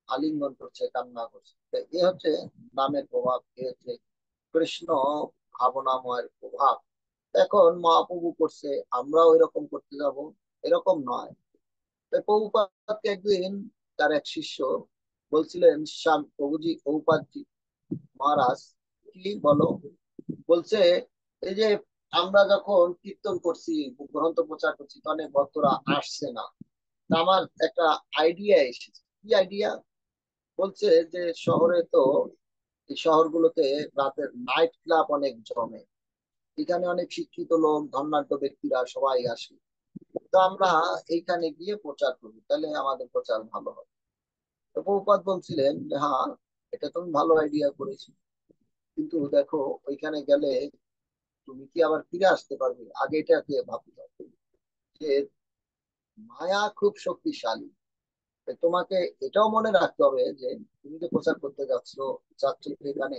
আলিঙ্গন করছে, কান্না করছে। এ হচ্ছে নামের প্রভাব, এ হচ্ছে কৃষ্ণ ভাবনাময়ের প্রভাব। এখন মহাপ্রভু করছে, আমরাও এরকম করতে যাব, এরকম নয়। তাই প্রভুপাদকে একদিন তার এক শিষ্য বলছিলেন, শ্যাম প্রভুজি, প্রভুপাদজি মহারাজ কি বলো, বলছে এই যে আমরা যখন কীর্তন করছি, গ্রন্থ প্রচার করছি, তো অনেক ভক্তরা আসছে না। আমার একটা আইডিয়া এসেছে। কি আইডিয়া? বলছে যে শহরে তো এই শহরগুলোতে রাতের নাইট ক্লাব অনেক জমে, এখানে অনেক শিক্ষিত লোক, ধনাঢ্য ব্যক্তিরা সবাই আসে। তো আমরা এইখানে গিয়ে প্রচার করি, তাহলে আমাদের প্রচার ভালো হয়। তো প্রভুপাদ বলছিলেন যে হ্যাঁ, এটা তুমি ভালো আইডিয়া করেছো, কিন্তু দেখো ওইখানে গেলে তুমি কি আবার ফিরে আসতে পারবে? আগে এটাকে ভাবতে হবে যে মায়া খুব শক্তিশালী। তাই তোমাকে এটাও মনে রাখতে হবে যে তুমি যে প্রচার করতে যাচ্ছ এখানে,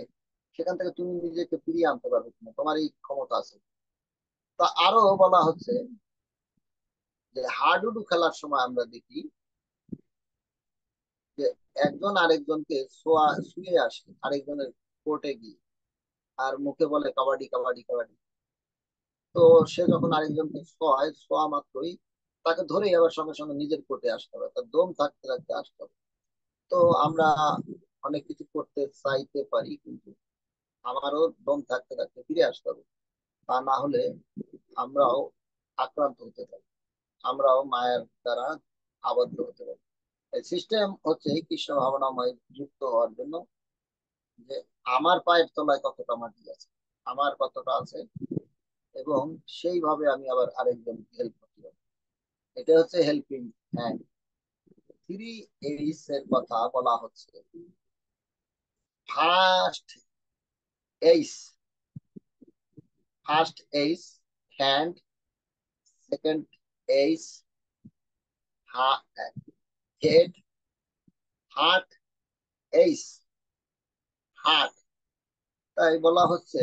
সেখান থেকে তুমি নিজেকে ফিরিয়ে আনতে পারবে কিনা, তোমার এই ক্ষমতা আছে। তা আরো বলা হচ্ছে যে হাডুডু খেলার সময় আমরা দেখি যে একজন আরেকজনকে শুয়ে আসে আরেকজনের কোর্টে গিয়ে, আর মুখে বলে কাবাডি কাবাডি কাবাডি। তো সে যখন আরেকজনকে শোয়া মাত্রই তাকে ধরে আবার সঙ্গে সঙ্গে নিজের কোর্টে আসতে হবে, তার দম থাকতে থাকতে আসতে হবে। তো আমরা অনেক কিছু করতে চাইতে পারি, কিন্তু আমারও দম থাকতে থাকতে ফিরে আসতে হবে। তা না হলে আমরাও আক্রান্ত হতে পারি, আমরাও মায়ের দ্বারা আবদ্ধ হতে পারি। সিস্টেম হচ্ছে কৃষ্ণ ভাবনাময় যুক্ত হওয়ার জন্য যে আমার পায়ের তলায় কতটা মাটি আছে, আমার কতটা আছে, এবং সেইভাবে আমি আবার আরেকজনকে হেল্প করতে পারি। এটা হচ্ছে হেল্পিং হ্যান্ড। 3 A's এর কথা বলা হচ্ছে। ফার্স্ট এইস, ফার্স্ট এইস হ্যান্ড, সেকেন্ড এইস হেড, হার্ট, এইস হার্ট। তাই বলা হচ্ছে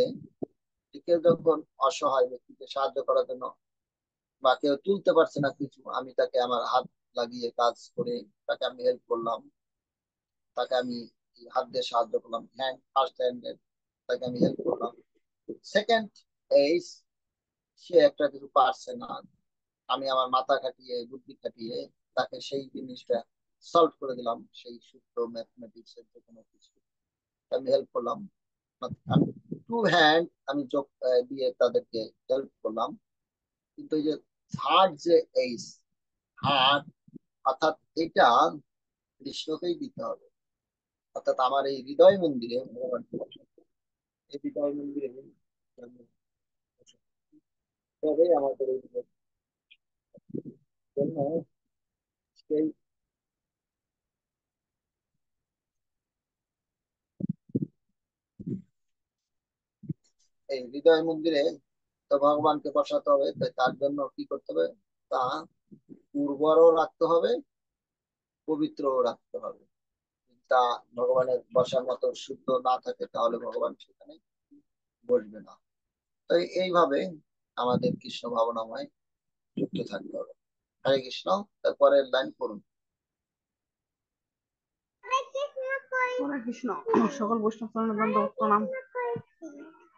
যে কেউ যখন অসহায় ব্যক্তিকে সাহায্য করার জন্য, বা কেউ তুলতে পারছে না কিছু, আমি তাকে আমার হাত লাগিয়ে কাজ করে তাকে আমি হেল্প করলাম, তাকে আমি হাত দিয়ে সাহায্য করলাম, হ্যান্ড ফার্স্ট হ্যান্ড, তাকে আমি হেল্প করলাম। সেকেন্ড এইস, সে একটা কিছু পারছে না, আমি আমার মাথা খাটিয়ে বুদ্ধি খাটিয়ে তাকে সেই জিনিসটা সলভ করে দিলাম, সেই সূত্র ম্যাথমেটিক্স এর যে কোনো কিছু আমি হেল্প করলাম। আমি টু হ্যান্ড আমি যোগ দিয়ে তাদেরকে হেল্প করলাম। কিন্তু এই যে থার্ড যে এইস, হার্ট, অর্থাৎ এটা কৃষ্ণকেই দিতে হবে। অর্থাৎ আমার এই হৃদয় মন্দিরে ভগবান, এই হৃদয় মন্দিরে তবে আমাদের এই জন্য সেই এই হৃদয় মন্দিরে তো ভগবানকে বসাতে হবে। তাই তার জন্য কি করতে হবে? তা উর্বরও রাখতে হবে, পবিত্রও রাখতে হবে। তা ভগবানের বসার মতো শুদ্ধ না থাকে তাহলে ভগবান সেখানে বসবে না। তো এইভাবে আমাদের কৃষ্ণ ভাবনাময় যুক্ত থাকতে হবে। হরে কৃষ্ণ। তারপরের লাইন করুন। হরে কৃষ্ণ। সকল বৈষ্ণব চরণবৃন্দ প্রণাম।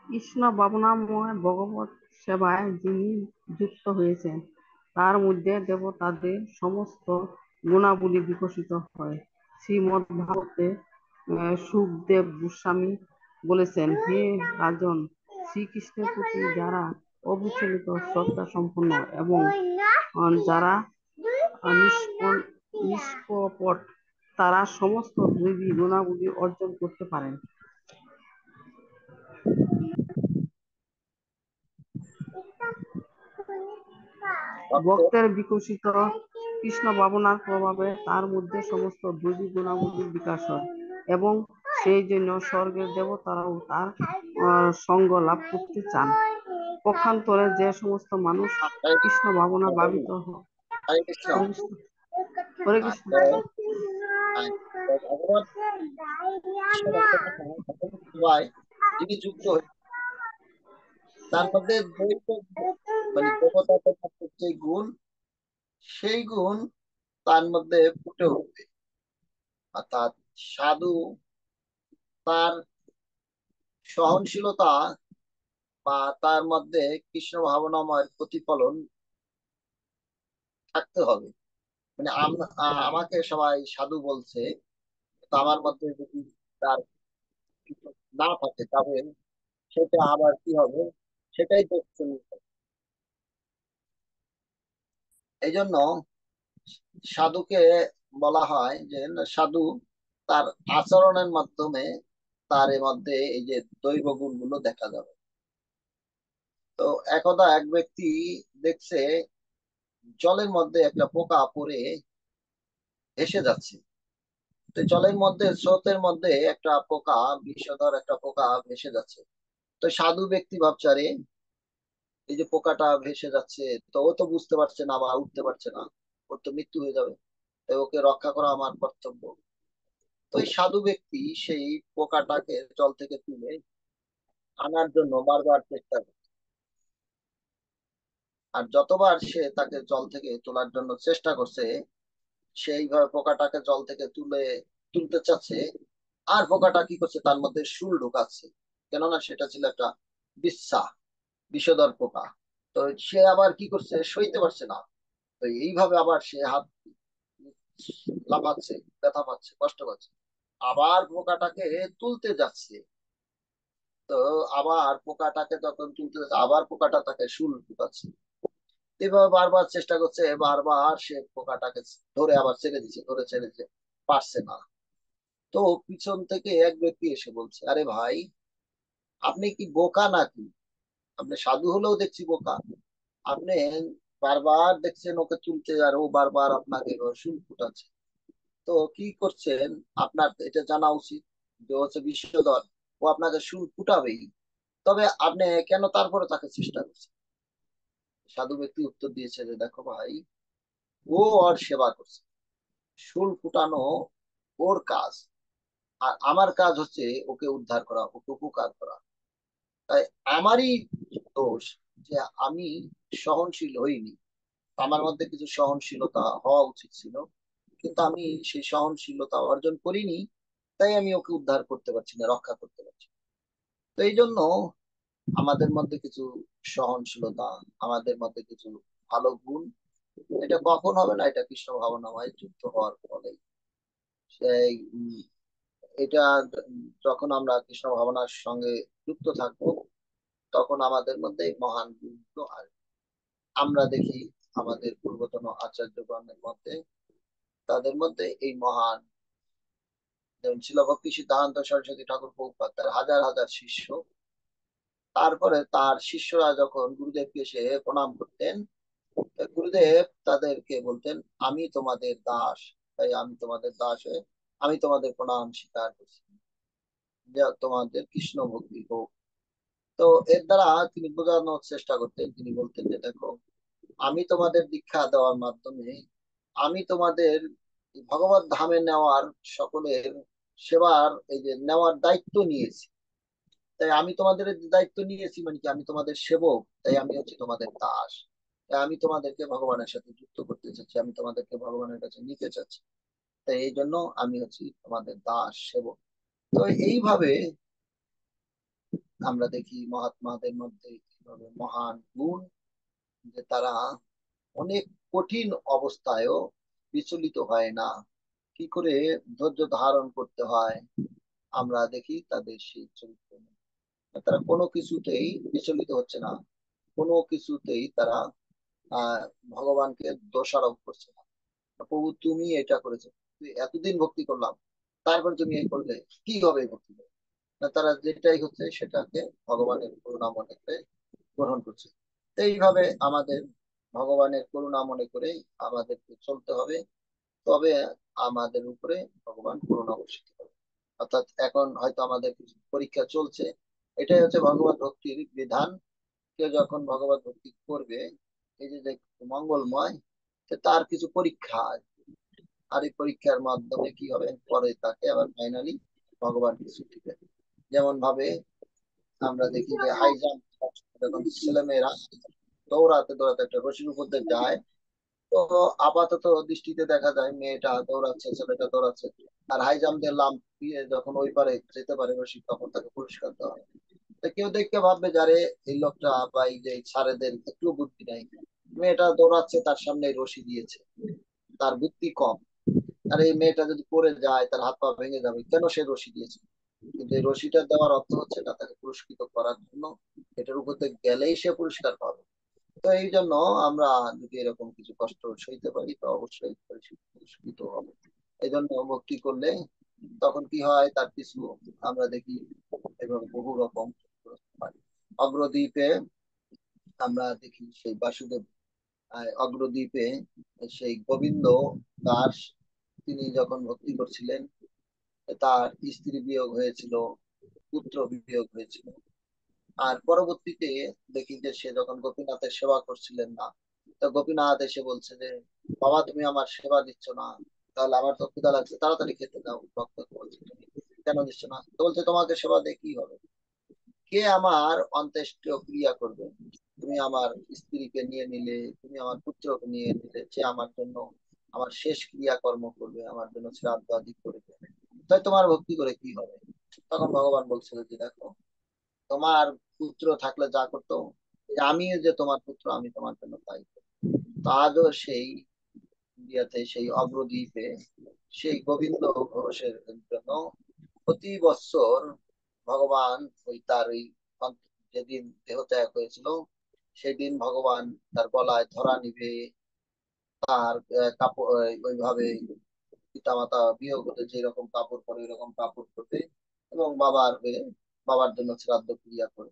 কৃষ্ণ ভাবনাময় ভগবত সেবায় যিনি যুক্ত হয়েছেন, তার মধ্যে দেবতাদের সমস্ত গুণাবলী বিকশিত হয়। শ্রীমদ্ ভাগবতে সুখদেব গোস্বামী বলেছেন, হে রাজন, শ্রীকৃষ্ণের প্রতি যারা অবিচলিত শ্রদ্ধা সম্পন্ন এবং যারা নিষ্কপট, তারা সমস্ত দৈবী গুণাবলী অর্জন করতে পারেন। ভক্তের বিকশিত কৃষ্ণ ভাবনার প্রভাবে তার মধ্যে সমস্ত দৈবী গুণাবলীর বিকাশ হয়, এবং সেই জন্য স্বর্গের দেবতারাও তার সঙ্গ লাভ করতে চান। পক্ষান্তরে যে সমস্ত মানুষ কৃষ্ণ ভাবনা ভাবিত হয়। হরে কৃষ্ণ। হরে কৃষ্ণ। হরে কৃষ্ণ। ভগবান কৃষ্ণ ভাবনাময় যিনি যুক্ত হয়েছে, তার মধ্যে মানে দেবতাদের যে গুণ, সেই গুণ তার মধ্যে ফুটে উঠবে। অর্থাৎ সাধু, তার সহনশীলতা বা তার মধ্যে কৃষ্ণ ভাবনাময়ের প্রতিফলন থাকতে হবে। মানে আমাকে সবাই সাধু বলছে, তো আমার মধ্যে যদি তার কিছু না থাকে তবে সেটা আবার কি হবে, সেটাই দর্শনীয়। এই জন্য সাধুকে বলা হয় যে সাধু তার আচরণের মাধ্যমে তার মধ্যে এই যে দৈব গুণগুলো দেখা যাবে। তো একদা এক ব্যক্তি দেখছে জলের মধ্যে একটা পোকা পড়ে ভেসে যাচ্ছে। তো জলের মধ্যে স্রোতের মধ্যে একটা পোকা, বিষধর একটা পোকা ভেসে যাচ্ছে। তো সাধু ব্যক্তি ভাবছে, আরে এই যে পোকাটা ভেসে যাচ্ছে, তো ও তো বুঝতে পারছে না বা উঠতে পারছে না, ওর তো মৃত্যু হয়ে যাবে, তাই ওকে রক্ষা করা আমার কর্তব্য। তো এই সাধু ব্যক্তি সেই পোকাটাকে জল থেকে তুলে আনার জন্য বারবার চেষ্টা করে। আর যতবার সে তাকে জল থেকে তোলার জন্য চেষ্টা করছে, সেইভাবে পোকাটাকে জল থেকে তুলতে চাচ্ছে, আর পোকাটা কি করছে, তার মধ্যে শুল ঢুকাচ্ছে। কেননা সেটা ছিল একটা বিচ্ছা, বিষধর পোকা। তো সে আবার কি করছে, সইতে পারছে না। তো এইভাবে আবার সে হাত লাফাচ্ছে, ব্যথা পাচ্ছে, কষ্ট পাচ্ছে, আবার পোকাটাকে তুলতে যাচ্ছে। তো আবার পোকাটাকে যখন তুলতে যাচ্ছে, আবার পোকাটা তাকে শুল ঢুকাচ্ছে। এভাবে বারবার চেষ্টা করছে, বারবার সে পোকাটাকে ধরে আবার ছেড়ে দিচ্ছে, ধরে ছেড়ে দিচ্ছে, পারছে না। তো পিছন থেকে এক ব্যক্তি এসে বলছে, আরে ভাই, আপনি কি বোকা নাকি? আপনি সাধু হলেও দেখছি বোকা। আপনি বারবার দেখছেন ওকে তুলতে, আর ও বারবার আপনাকে শুল ফুটাচ্ছে। তো কি করছেন? আপনার এটা জানা উচিত যে ও হচ্ছে বিষধর, ও আপনাকে শুল ফুটাবেই। তবে আপনি কেন তারপরে তাকে চেষ্টা করছেন? সাধু ব্যক্তি উত্তর দিয়েছে যে, দেখো ভাই, ও ওর সেবা করছে, শুল ফুটানো ওর কাজ, আর আমার কাজ হচ্ছে ওকে উদ্ধার করা, ওকে উপকার করা। তাই আমারই দোষ যে আমি সহনশীল হইনি। আমার মধ্যে কিছু সহনশীলতা হওয়া উচিত ছিল, কিন্তু আমি সেই সহনশীলতা অর্জন করিনি। তাই আমি ওকে উদ্ধার করতে পারছি না, রক্ষা করতে পারছি না। তো এই জন্য আমাদের মধ্যে কিছু সহনশীলতা, আমাদের মধ্যে কিছু ভালো গুণ, এটা কখন হবে না, এটা কৃষ্ণ ভাবনাময় যুক্ত হওয়ার ফলে। সেই এটা যখন আমরা কৃষ্ণ ভাবনার সঙ্গে যুক্ত থাকবো, তখন আমাদের মধ্যে এই মহান গুণগুলো আসবে। আমরা দেখি আমাদের পূর্বতন আচার্যগণের মধ্যে, তাদের মধ্যে এই মহান, যেমন ছিল ভক্তি সিদ্ধান্ত সরস্বতী ঠাকুর প্রভুপাদ, তার হাজার হাজার শিষ্য। তারপরে তার শিষ্যরা যখন গুরুদেবকে এসে প্রণাম করতেন, গুরুদেব তাদেরকে বলতেন, আমি তোমাদের দাস, তাই আমি তোমাদের দাস হয়ে আমি তোমাদের প্রণাম স্বীকার করছি, যা তোমাদের কৃষ্ণ ভক্তি হোক। তো এর দ্বারা তিনি বোঝানোর চেষ্টা করতেন, তিনি বলতেন যে, দেখো, আমি তোমাদের দীক্ষা দেওয়ার মাধ্যমে আমি তোমাদের ভগবত ধামে নেওয়ার, সকলের সেবার এই যে নেওয়ার দায়িত্ব নিয়েছি। তাই আমি তোমাদের দায়িত্ব নিয়েছি মানে কি, আমি তোমাদের সেবক, তাই আমি হচ্ছে তোমাদের দাস। তাই আমি তোমাদেরকে ভগবানের সাথে যুক্ত করতে চাচ্ছি, আমি তোমাদেরকে ভগবানের কাছে নিতে চাচ্ছি। তাই এই জন্য আমি হচ্ছি তোমাদের দাস, সেবক। তো এইভাবে আমরা দেখি মহাত্মাদের মধ্যে এইভাবে মহান গুণ, যে তারা অনেক কঠিন অবস্থায়ও বিচলিত হয় না। কি করে ধৈর্য ধারণ করতে হয়, আমরা দেখি তাদের সেই চরিত্র নিয়ে। তারা কোনো কিছুতেই বিচলিত হচ্ছে না, কোনো কিছুতেই তারা আহ ভগবানকে দোষারোপ করছে না। প্রভু, তুমি এটা করেছো, এতদিন ভক্তি করলাম, তারপর তুমি এই করলে, কি হবে এই ভক্তি করে? না, তারা যেটাই হচ্ছে সেটাকে ভগবানের করুণা মনে করে গ্রহণ করছে। তো এইভাবে আমাদের ভগবানের করুণা মনে করে আমাদেরকে চলতে হবে, তবে আমাদের উপরে ভগবান করুণা বর্ষিত হবে। অর্থাৎ এখন হয়তো আমাদের কিছু পরীক্ষা চলছে, এটাই হচ্ছে ভগবত ভক্তির বিধান। কেউ যখন ভগবত ভক্তি করবে, এই যে যে মঙ্গলময়, তো তার কিছু পরীক্ষা আসবে। আর এই পরীক্ষার মাধ্যমে কি হবে, পরে তাকে আবার ফাইনালি ভগবান কিছু দিবে। যেমন ভাবে আমরা দেখি যে হাই জাম্প, যখন ছেলেমেয়েরা দৌড়াতে দৌড়াতে একটা রশির উপর দিয়ে যায়, তো আপাতত দৃষ্টিতে দেখা যায় মেয়েটা দৌড়াচ্ছে, ছেলেটা দৌড়াচ্ছে, আর হাই জাম্প দিয়ে লাম্প দিয়ে যখন ওই পারে যেতে পারে রশি, তখন তাকে পুরস্কার দেওয়া হয়। তো কেউ দেখতে ভাববে যারে এই লোকটা বা এই যে স্যারেদের একটু বুদ্ধি নাই, মেয়েটা দৌড়াচ্ছে তার সামনে রশি দিয়েছে, তার বুদ্ধি কম। আর এই মেয়েটা যদি পড়ে যায়, তার হাত পা ভেঙে যাবে, কেন সে রশি দিয়েছে? কিন্তু এই রশিটা দেওয়ার অর্থ হচ্ছে না তাকে পুরস্কৃত করার জন্য, এটার উপর দিয়ে গেলেই সে পুরস্কার পাবে। তো এই জন্য আমরা যদি এরকম কিছু কষ্ট সইতে পারি, তো অবশ্যই পুরস্কৃত হবে। এই জন্য ভক্তি করলে তখন কি হয় তার কিছু আমরা দেখি এবং বহু রকম অগ্রদ্বীপে আমরা দেখি সেই বাসুদেব অগ্রদ্বীপে সেই গোবিন্দ দাস তিনি যখন ভক্তি করছিলেন তার স্ত্রী বিয়োগ হয়েছিল, পুত্র বিয়োগ হয়েছিল। আর পরবর্তীতে দেখি যে সে যখন গোপীনাথের সেবা করছিলেন না, তো গোপীনাথ এসে বলছে যে বাবা তুমি আমার সেবা দিচ্ছ না, তাহলে আমার তো ক্ষুধা লাগছে, তাড়াতাড়ি খেতে দাও। ভক্তকে বলছে তুমি কেন দিচ্ছ না? তো বলছে তোমাকে সেবা দিয়ে কি হবে, কে আমার অন্ত্যেষ্টিক্রিয়া ক্রিয়া করবে? তুমি আমার স্ত্রীকে নিয়ে নিলে, তুমি আমার পুত্রকে নিয়ে নিলে, সে আমার জন্য আমার শেষ ক্রিয়াকর্ম করবে, আমার জন্য শ্রাদ্ধ আদি করবে, তাই তোমার ভক্তি করে কি হবে? তখন ভগবান বলছিল যে দেখো, তোমার পুত্র থাকলে যা করতো, যে আমি যে তোমার পুত্র আমি তোমার জন্য তাই করি। তো আজও সেই ইন্ডিয়াতে সেই অগ্রদ্বীপে সেই গোবিন্দ ঘোষের জন্য প্রতি বছর ভগবান ওই তার ওই যেদিন দেহ ত্যাগ হয়েছিল সেদিন ভগবান তার গলায় ধরা নিবে, তার কাপড় ওইভাবে পিতামাতা বিয়োগ হতে যেরকম কাপড় পরে এরকম কাপড় পরবে এবং বাবার হয়ে বাবার জন্য শ্রাদ্ধ ক্রিয়া করে।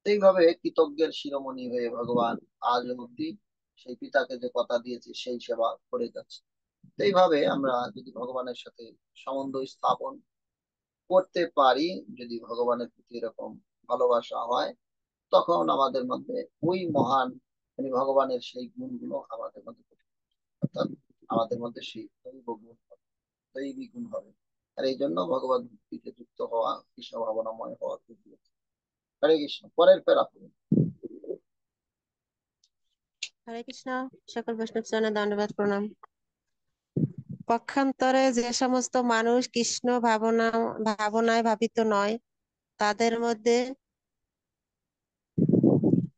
এইভাবে কৃতজ্ঞের শিরোমণি হয়ে ভগবান আজ অব্দি সেই পিতাকে যে কথা দিয়েছে সেই সেবা করে যাচ্ছে। এইভাবে আমরা যদি ভগবানের সাথে সম্বন্ধ স্থাপন করতে পারি, যদি ভগবানের প্রতি এরকম ভালোবাসা হয়, তখন আমাদের মধ্যে ওই মহান মানে ভগবানের সেই গুণগুলো আমাদের মধ্যে অর্থাৎ আমাদের মধ্যে সেই দৈব গুণ হবে, দৈবী গুণ হবে। আর এই জন্য ভগবত ভক্তিতে যুক্ত হওয়া, কৃষ্ণ ভাবনাময় হওয়া খুব জরুরি। হরে কৃষ্ণ। পরের প্যারা পড়ুন। হরে কৃষ্ণ। সকল বৈষ্ণব চরণে দণ্ডবাদ প্রণাম। পক্ষান্তরে যে সমস্ত মানুষ কৃষ্ণ ভাবনায় ভাবিত নয়, তাদের মধ্যে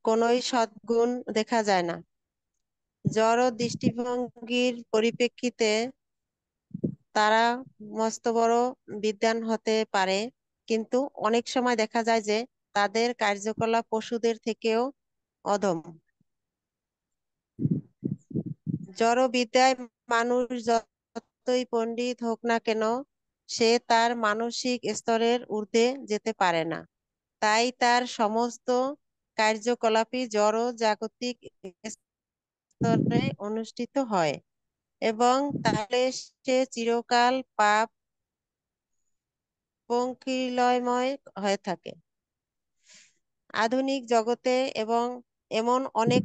কোনোই সদ্গুণ দেখা যায় না। জড় দৃষ্টিভঙ্গির পরিপ্রেক্ষিতে তারা মস্ত বড় বিদ্বান হতে পারে, কিন্তু অনেক সময় দেখা যায় যে তাদের কার্যকলাপ পশুদের থেকেও অধম। জড় বিদ্যায় মানুষ যতই পণ্ডিত হোক না কেন, সে তার মানসিক স্তরের ঊর্ধ্বে যেতে পারে না। তাই তার সমস্ত কার্যকলাপই জড় জাগতিক স্তরে অনুষ্ঠিত হয় এবং তাহলে সে চিরকাল পাপ পঙ্কিলময় হয়ে থাকে। আধুনিক জগতে এবং এমন অনেক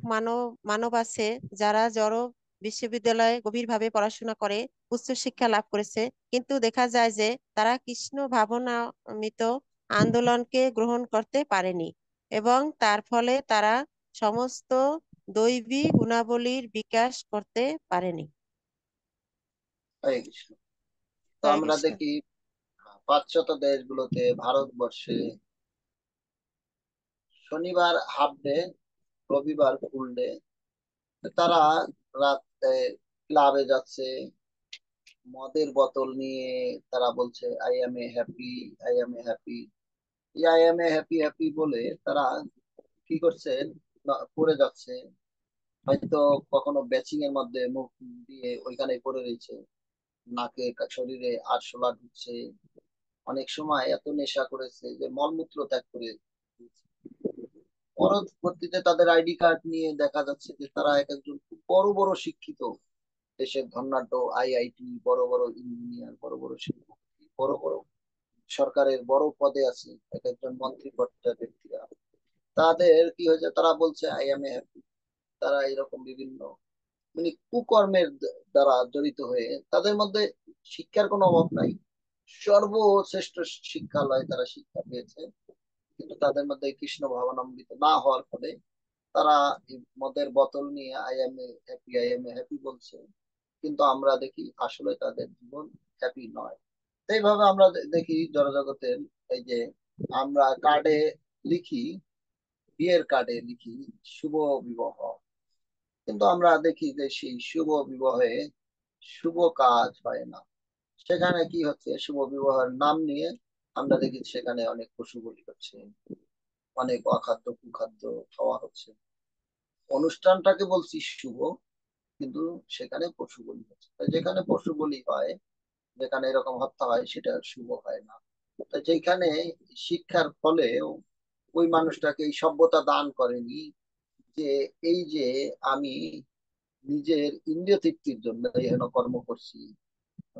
মানব আছে যারা জড় বিশ্ববিদ্যালয়ে গভীরভাবে পড়াশোনা করে উচ্চশিক্ষা লাভ করেছে, কিন্তু দেখা যায় যে তারা কৃষ্ণ ভাবনামৃত আন্দোলনকে গ্রহণ করতে পারেনি এবং তার ফলে তারা সমস্ত দৈবী গুণাবলীর বিকাশ করতে পারেনি। হরে কৃষ্ণ। তো হরে আমরা কৃষ্ণ। দেখি পাশ্চাত্য দেশগুলোতে, ভারতবর্ষে শনিবার হাফ ডে, রবিবার ফুল ডে। তারা রাতে ক্লাবে যাচ্ছে, মদের বোতল নিয়ে তারা বলছে I M A happy, I M A happy. I M A happy happy বলে তারা কি করছে, পড়ে যাচ্ছে, হয়তো কখনো ব্যাচিং এর মধ্যে মুখ দিয়ে ওইখানে পড়ে রয়েছে, নাকে শরীরে আরশোলা ঢুকছে, অনেক সময় এত নেশা করেছে যে মলমূত্র ত্যাগ করে দিয়েছে। পরবর্তীতে তাদের আইডি কার্ড নিয়ে দেখা যাচ্ছে যে তারা এক একজন খুব বড় বড় শিক্ষিত, দেশের ধর্নাঢ্য আইআইটি, বড় বড় ইঞ্জিনিয়ার, বড় বড় শিল্পপতি, বড় বড় সরকারের বড় পদে আছে এক একজন মন্ত্রী পর্যায়ের ব্যক্তিরা। তাদের কি হয়েছে, তারা বলছে আই এম এ হ্যাপি। তারা এরকম বিভিন্ন মানে কুকর্মের দ্বারা জড়িত হয়ে, তাদের মধ্যে শিক্ষার কোনো অভাব নাই, সর্বশ্রেষ্ঠ শিক্ষালয় তারা শিক্ষা পেয়েছে, কিন্তু তাদের মধ্যে কৃষ্ণ ভাবনামৃত না হওয়ার ফলে তারা এই মদের বোতল নিয়ে I M A happy, I M A happy বলছে, কিন্তু আমরা দেখি আসলে তাদের জীবন হ্যাপি নয়। এইভাবে আমরা দেখি জড়জগতের এই যে আমরা কার্ডে লিখি, বিয়ের কার্ডে লিখি শুভ বিবাহ, কিন্তু আমরা দেখি যে সেই শুভ বিবাহে শুভ কাজ হয় না। সেখানে কি হচ্ছে, শুভ বিবাহের নাম নিয়ে আমরা দেখি সেখানে অনেক পশু বলি হচ্ছে, অনেক অখাদ্য কুখাদ্য খাওয়া হচ্ছে। অনুষ্ঠানটাকে বলছি শুভ, কিন্তু সেখানে পশু বলি হচ্ছে। যেখানে পশু বলি হয় যেখানে এরকম হত্যা হয় সেটা শুভ হয় না। তো যেখানে শিক্ষার ফলে ওই মানুষটাকে এই সভ্যতা দান করেনি যে এই যে আমি নিজের ইন্দ্রিয় তৃপ্তির জন্য এহেন কর্ম করছি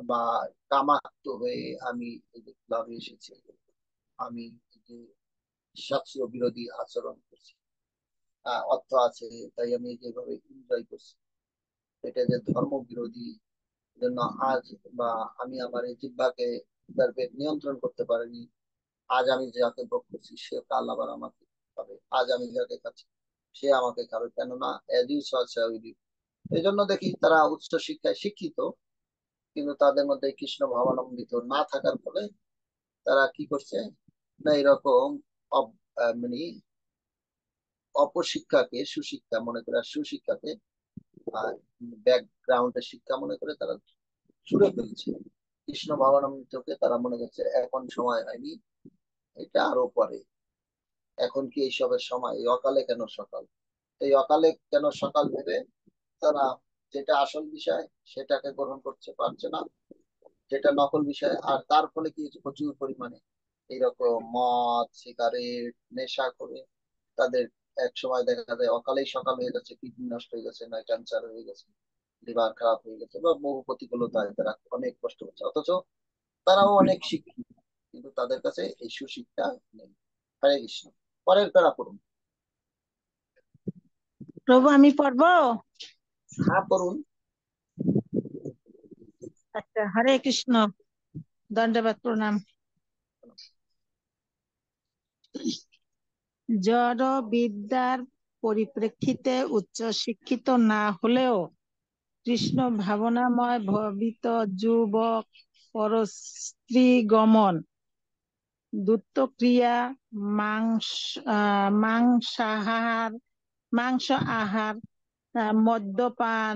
বা কামাক্ত হয়ে আমি এই যে ক্লাবে এসেছি, আমি এই যে শাস্ত্রীয় বিরোধী আচরণ করছি, অর্থ আছে তাই আমি যেভাবে এনজয় করছি, এটা যে ধর্ম বিরোধী জন্য আজ, বা আমি আমার এই জিহ্বাকে নিয়ন্ত্রণ করতে পারিনি, আজ আমি যাকে ভোগ করছি সে কাল আবার আমাকে খাবে, আজ আমি যাকে খাচ্ছি সে আমাকে খাবে, কেননা এই জন্য দেখি তারা উচ্চ শিক্ষায় শিক্ষিত কিন্তু তাদের মধ্যে কৃষ্ণ ভাবানম্বিত না থাকার ফলে তারা কি করছে না এরকম মানে অপশিক্ষাকে সুশিক্ষা মনে করে আর সুশিক্ষাকে ব্যাকগ্রাউন্ডের শিক্ষা মনে করে তারা ছুড়ে ফেলছে। কৃষ্ণ ভাবানম্বিতকে তারা মনে করছে এখন সময় হয়নি, এটা আরো পরে, এখন কি এইসবের সময়, এই অকালে কেন সকাল, এই অকালে কেন সকাল ভেবে তারা যেটা আসল বিষয় সেটাকে গ্রহণ করতে পারছে না, যেটা নকল বিষয়। আর তার ফলে কি হচ্ছে, প্রচুর পরিমাণে এইরকম মদ সিগারেট নেশা করে তাদের এক সময় দেখা যায় অকালেই সকাল হয়ে যাচ্ছে, কিডনি নষ্ট হয়ে গেছে, না ক্যান্সার হয়ে গেছে, লিভার খারাপ হয়ে গেছে, বা বহু প্রতিকূলতায় তারা অনেক কষ্ট হচ্ছে, অথচ তারাও অনেক শিক্ষিত কিন্তু তাদের কাছে এই সুশিক্ষা নেই। হরে কৃষ্ণ। পরের প্যারা পড়ুন। প্রভু আমি পড়বো? হ্যাঁ পড়ুন। আচ্ছা, হরে কৃষ্ণ, দণ্ডবাদ প্রণাম। জড় বিদ্যার পরিপ্রেক্ষিতে উচ্চ শিক্ষিত না হলেও কৃষ্ণ ভাবনাময় ভবিত যুবক পরস্ত্রীগমন, দ্যুতক্রিয়া, মাংস মাংস আহার, মদ্যপান,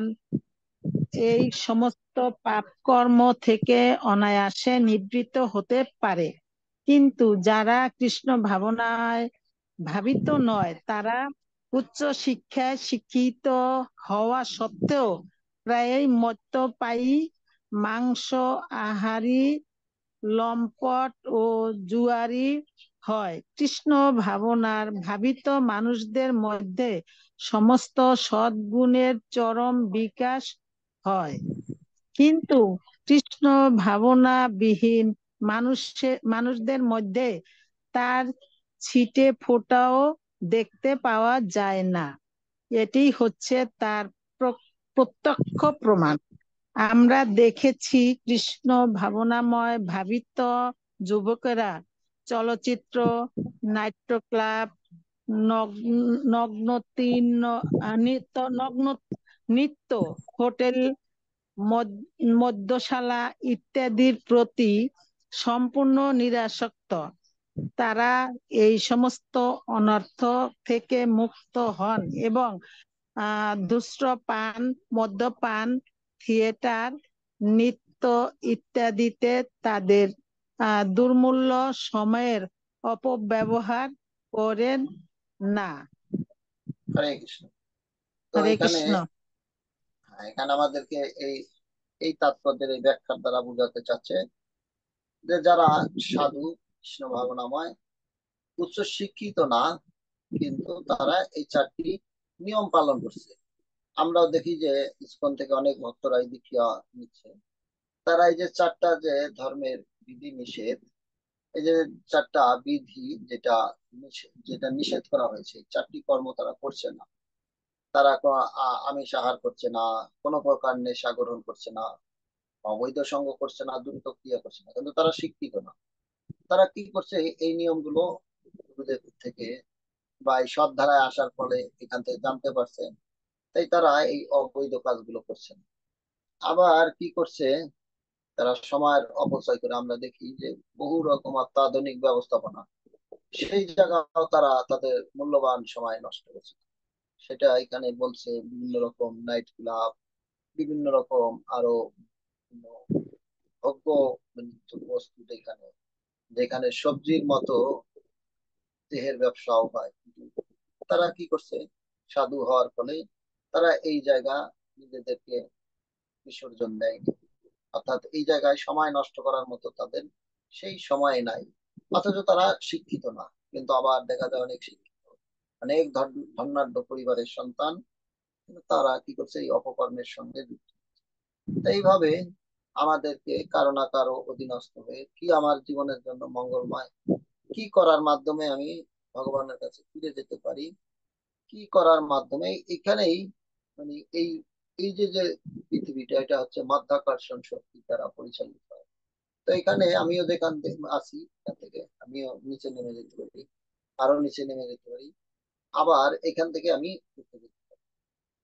এই সমস্ত পাপ কর্ম থেকে অনায়াসে নিবৃত্ত হতে পারে। কিন্তু যারা কৃষ্ণ ভাবনায় ভাবিত নয়, তারা উচ্চ শিক্ষায় শিক্ষিত হওয়া সত্ত্বেও প্রায়ই মদ্যপায়ী, মাংস আহারী, লম্পট ও জুয়ারি হয়। কৃষ্ণ ভাবনার ভাবিত মানুষদের মধ্যে সমস্ত সদ্গুণের চরম বিকাশ হয়, কিন্তু কৃষ্ণ ভাবনা বিহীন মানুষদের মধ্যে তার ছিটে ফোঁটাও দেখতে পাওয়া যায় না। এটি হচ্ছে তার প্রত্যক্ষ প্রমাণ। আমরা দেখেছি কৃষ্ণ ভাবনাময় ভাবিত যুবকেরা চলচ্চিত্র, নাট্য ক্লাব, নগ্ন নৃত্য, হোটেল, মদ্যশালা ইত্যাদির প্রতি সম্পূর্ণ নিরাসক্ত। তারা এই সমস্ত অনর্থ থেকে মুক্ত হন এবং ধূম্রপান, মদ্যপান, থিয়েটার, নৃত্য ইত্যাদিতে তাদের দুর্মূল্য সময়ের অপব্যবহার করেন না। হরে কৃষ্ণ। তো হরে এখানে কৃষ্ণ। এখানে আমাদেরকে এই এই তাৎপর্যের এই ব্যাখ্যার দ্বারা বোঝাতে চাচ্ছে যে যারা সাধু কৃষ্ণ ভাবনাময় উচ্চ শিক্ষিত না কিন্তু তারা এই চারটি নিয়ম পালন করছে। আমরাও দেখি যে ইসকন থেকে অনেক ভক্তরাই দীক্ষা নিচ্ছে, তারা এই যে চারটা যে ধর্মের বিধি নিষেধ, এই যে চারটা বিধি যেটা যেটা নিষেধ করা হয়েছে, চারটি কর্ম তারা করছে না। তারা আমিষ আহার করছে না, কোনো প্রকার নেশা গ্রহণ করছে না, অবৈধ সঙ্গ করছে না, দ্রুত ক্রিয়া করছে না, কিন্তু তারা শিক্ষিত না। তারা কি করছে, এই নিয়মগুলো গুরুদেব থেকে বা এই সৎ ধারায় আসার ফলে এখান থেকে জানতে পারছে, তাই তারা এই অবৈধ কাজগুলো করছে না। আবার কি করছে, তারা সময়ের অপচয় করে, আমরা দেখি যে বহু রকম অত্যাধুনিক ব্যবস্থাপনা, সেই জায়গাও তারা তাদের মূল্যবান সময় নষ্ট করছে। সেটা এখানে বলছে বিভিন্ন রকম নাইট ক্লাব, বিভিন্ন রকম আরো বিভিন্ন ভোগ্য বস্তু, যেখানে যেখানে সবজির মতো দেহের ব্যবসাও হয়, কিন্তু তারা কি করছে, সাধু হওয়ার ফলে তারা এই জায়গা নিজেদেরকে বিসর্জন দেয়নি। অর্থাৎ এই জায়গায় সময় নষ্ট করার মতো তাদের সেই সময় নাই, অথচ তারা শিক্ষিত না, কিন্তু আবার দেখা যায় অনেক শিক্ষিত, অনেক ধনাঢ্য পরিবারের সন্তান, কিন্তু তারা কি করছে, এই অপকর্মের সঙ্গে যুক্ত। তো এইভাবে আমাদেরকে কারো না কারো অধীনস্থ হয়ে কি আমার জীবনের জন্য মঙ্গলময়, কি করার মাধ্যমে আমি ভগবানের কাছে ফিরে যেতে পারি, কি করার মাধ্যমে এখানেই মানে এই এই যে পৃথিবীটা, এটা হচ্ছে মাধ্যাকর্ষণ শক্তি দ্বারা পরিচালিত হয়। তো এখানে আমিও যেখান থেকে আসি, এখান থেকে আমিও নিচে নেমে যেতে পারি, আরো নিচে নেমে যেতে পারি, আবার এখান থেকে আমি উঠে যেতে পারি।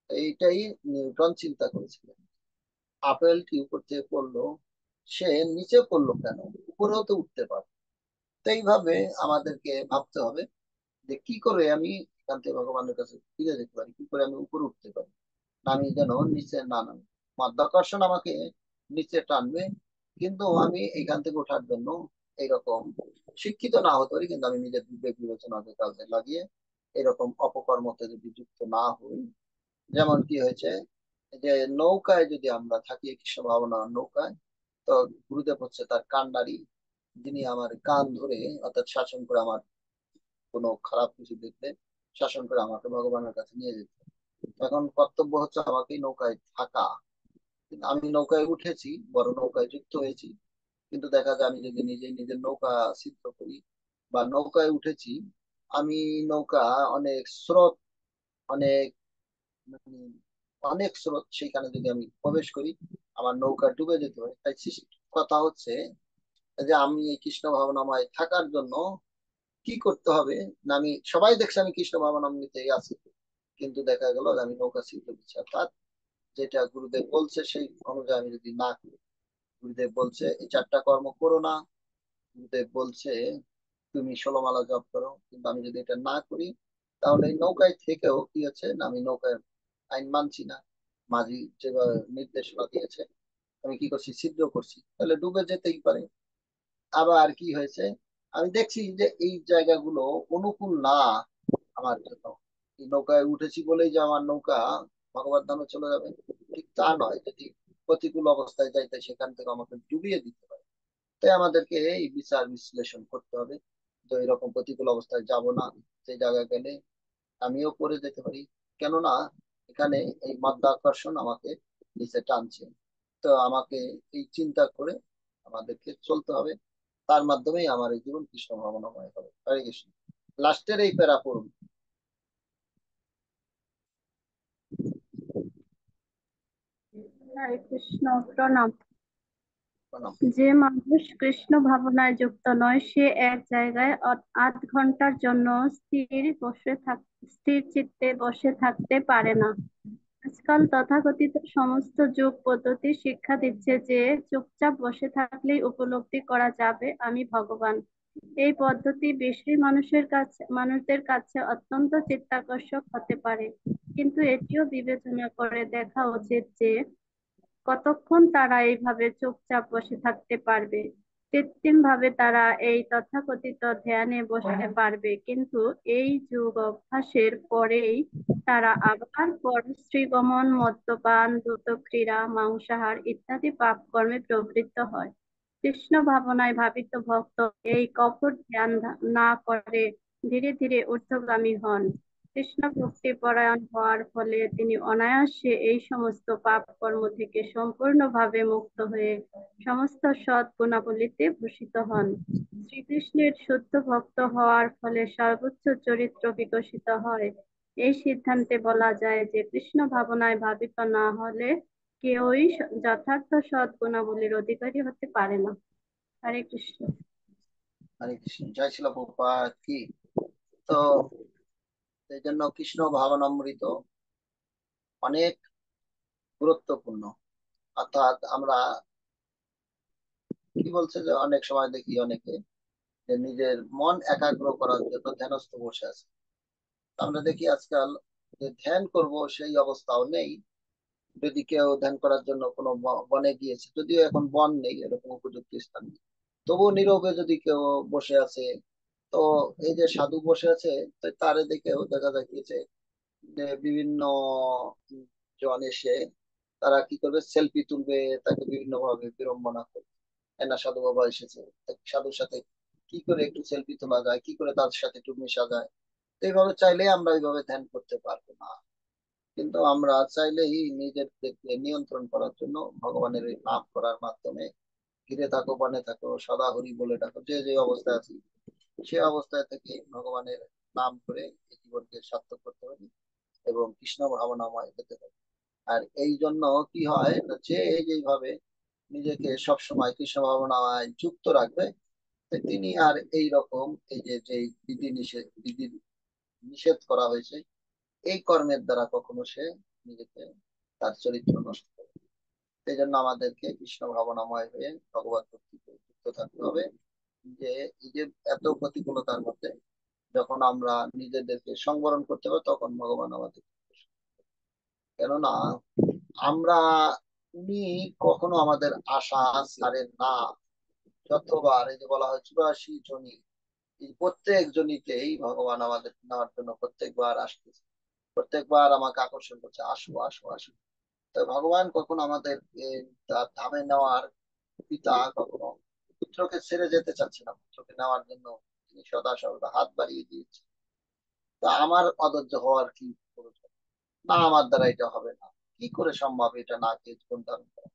তো এইটাই নিউটন চিন্তা করেছিলেন। আপেলটি উপর থেকে পড়লো, সে নিচে পড়লো কেন, উপরেও তো উঠতে পারে। তো এইভাবে আমাদেরকে ভাবতে হবে যে কি করে আমি এখান থেকে ভগবানের কাছে ফিরে যেতে পারি, কি করে আমি উপরে উঠতে পারি, আমি যেন নিচে না নামি। মাধ্যাকর্ষণ আমাকে নিচে টানবে, কিন্তু আমি এখান থেকে ওঠার জন্য এইরকম শিক্ষিত না হতে পারি, কিন্তু আমি নিজের বিবেক বিবেচনাকে কাজে লাগিয়ে এরকম অপকর্মতে যদি যুক্ত না হই। যেমন কি হয়েছে, যে নৌকায় যদি আমরা থাকি, কৃষ্ণ ভাবনা নৌকায়, তো গুরুদেব হচ্ছে তার কান্ডারি, যিনি আমার কান ধরে অর্থাৎ শাসন করে, আমার কোনো খারাপ কিছু দেখলে শাসন করে আমাকে ভগবানের কাছে নিয়ে যেতে। এখন কর্তব্য হচ্ছে আমাকে নৌকায় থাকা। কিন্তু আমি নৌকায় উঠেছি, বড় নৌকায় যুক্ত হয়েছি, কিন্তু দেখা যায় আমি যদি নিজে নিজের নৌকা ছিদ্র করি বা নৌকায় উঠেছি, আমি নৌকা অনেক স্রোত, অনেক মানে অনেক স্রোত, সেখানে যদি আমি প্রবেশ করি, আমার নৌকা ডুবে যেতে পারে। তাই কথা হচ্ছে যে আমি এই কৃষ্ণ ভাবনাময় থাকার জন্য কি করতে হবে, না আমি সবাই দেখছে আমি কৃষ্ণ ভাবনামৃতে আছি, কিন্তু দেখা গেল যে আমি নৌকা ছিদ্র দিচ্ছি। অর্থাৎ যেটা গুরুদেব বলছে সেই অনুযায়ী আমি যদি না করি, গুরুদেব বলছে এই 4টা কর্ম করো না, গুরুদেব বলছে তুমি 16 মালা জপ করো, কিন্তু আমি যদি এটা না করি, তাহলে এই নৌকায় থেকেও কি হচ্ছে, না আমি নৌকার আইন মানছি না, মাঝি যেভাবে নির্দেশনা দিয়েছে আমি কি করছি, ছিদ্র করছি, তাহলে ডুবে যেতেই পারে। আবার কি হয়েছে, আমি দেখছি যে এই জায়গাগুলো অনুকূল না আমার জন্য, এই নৌকায় উঠেছি বলেই যে আমার নৌকা ভগবত ধামে চলে যাবে, ঠিক তা নয়। যদি প্রতিকূল অবস্থায় যাইতে, সেখান থেকে আমাকে ডুবিয়ে দিতে পারে। তাই আমাদেরকে এই বিচার বিশ্লেষণ করতে হবে, তো এরকম প্রতিকূল অবস্থায় যাব না, সেই জায়গায় গেলে আমিও পড়ে যেতে পারি, কেননা এখানে এই মাধ্যাকর্ষণ আমাকে নিচে টানছে। তো আমাকে এই চিন্তা করে আমাদেরকে চলতে হবে, তার মাধ্যমেই আমার এই জীবন কৃষ্ণ ভাবনাময় হবে। হরে কৃষ্ণ। লাস্টের এই প্যারা পড়ুন। হরে কৃষ্ণ। প্রণাম। প্রণাম। যে মানুষ কৃষ্ণ ভাবনায় যুক্ত নয়, সে এক জায়গায় আধ ঘন্টার জন্য স্থির চিত্তে বসে থাকতে পারে না। আজকাল তথাকথিত সমস্ত যোগ পদ্ধতি শিক্ষা দিচ্ছে যে চুপচাপ বসে থাকলেই উপলব্ধি করা যাবে আমি ভগবান। এই পদ্ধতি বেশি মানুষদের কাছে অত্যন্ত চিত্তাকর্ষক হতে পারে, কিন্তু এটিও বিবেচনা করে দেখা উচিত যে কতক্ষণ তারা এইভাবে চুপচাপ বসে থাকতে পারবে। কৃত্রিম ভাবে তারা এই তথাকথিত ধ্যানে বসতে পারবে, কিন্তু এই যোগ অভ্যাসের পরেই তারা আবার পরশ্রীগমন, মদ্যপান, দ্রুত ক্রীড়া, মাংসাহার ইত্যাদি পাপ কর্মে প্রবৃত্ত হয়। কৃষ্ণ ভাবনায় ভাবিত ভক্ত এই কঠোর ধ্যান না করে ধীরে ধীরে ঊর্ধ্বগামী হন। কৃষ্ণ ভক্তি পরায়ণ হওয়ার ফলে তিনি অনায়াসে এই সমস্ত পাপ কর্ম থেকে সম্পূর্ণভাবে মুক্ত হয়ে সমস্ত সৎ গুণাবলীতে ভূষিত হন। শ্রীকৃষ্ণের শুদ্ধ ভক্ত হওয়ার ফলে সর্বোচ্চ চরিত্র বিকশিত হয়। এই সিদ্ধান্তে বলা যায় যে কৃষ্ণ ভাবনায় ভাবিত না হলে কেউই যথার্থ সৎ গুণাবলীর অধিকারী হতে পারে না। হরে কৃষ্ণ। হরে কৃষ্ণ। জয় শিল প্রভুপাদ কি। তো এই জন্য কৃষ্ণ ভাবনামৃত অনেক গুরুত্বপূর্ণ। অর্থাৎ আমরা কি বলছে, যে অনেক সময় দেখি অনেকে যে নিজের মন একাগ্র করার জন্য ধ্যানস্থ বসে আছে। আমরা দেখি আজকাল যে ধ্যান করব সেই অবস্থাও নেই। যদি কেউ ধ্যান করার জন্য কোনো বনে গিয়েছে, যদিও এখন বন নেই এরকম উপযুক্ত স্থান নেই, তবুও নীরবে যদি কেউ বসে আছে, তো এই যে সাধু বসে আছে, তো তারে দেখেও দেখা যাচ্ছে যে বিভিন্ন জন এসে তারা কি করবে, সেলফি তুলবে, তাকে বিভিন্ন ভাবে বিড়ম্বনা করবে। না সাধু বাবা এসেছে, সাধুর সাথে কি করে একটু সেলফি তোলা যায়, কি করে তার সাথে একটু মেশা যায়। তো এইভাবে চাইলে আমরা এইভাবে ধ্যান করতে পারবো না। কিন্তু আমরা চাইলেই নিজেদেরকে নিয়ন্ত্রণ করার জন্য ভগবানের এই নাম করার মাধ্যমে ঘিরে থাকো, বানে থাকো, সদা হরি বলে ডাকো, যে যে অবস্থায় আছি সে অবস্থায় থেকে ভগবানের নাম করে এই জীবনকে সার্থক করতে পারি এবং কৃষ্ণ ভাবনাময় হতে পারি। আর এই জন্য কি হয় না, যে যেভাবে নিজেকে সবসময় কৃষ্ণ ভাবনায় যুক্ত রাখবে, তো তিনি আর এই রকম এই যে যে বিধি নিষেধ করা হয়েছে এই কর্মের দ্বারা কখনো সে নিজেকে তার চরিত্র নষ্ট করে। সেই জন্য আমাদেরকে কৃষ্ণ ভাবনাময় হয়ে ভগবত ভক্তিতে যুক্ত থাকতে হবে। যে এই যে এত প্রতিকূলতার মধ্যে যখন আমরা নিজেদেরকে সংবরণ করতে পারবো, তখন ভগবান আমাদের, কেননা আমরা, উনি কখনো আমাদের আশা ছাড়েন না। যতবার এই যে বলা হয় 84 জনি, এই প্রত্যেক জনিতেই ভগবান আমাদের নেওয়ার জন্য প্রত্যেকবার আসতেছে, প্রত্যেকবার আমাকে আকর্ষণ করছে, আসো আসো আসো। তো ভগবান কখনো আমাদের তার ধামে নেওয়ার পিতা কখনো পুত্রকে ছেড়ে যেতে চাচ্ছে না, পুত্রকে নেওয়ার জন্য তিনি সদা সর্বদা হাত বাড়িয়ে দিয়েছে। তো আমার অধৈর্য হওয়ার কি প্রয়োজন? না, আমার দ্বারা এটা হবে না, কি করে সম্ভব এটা না কে জীবন ধারণ করা।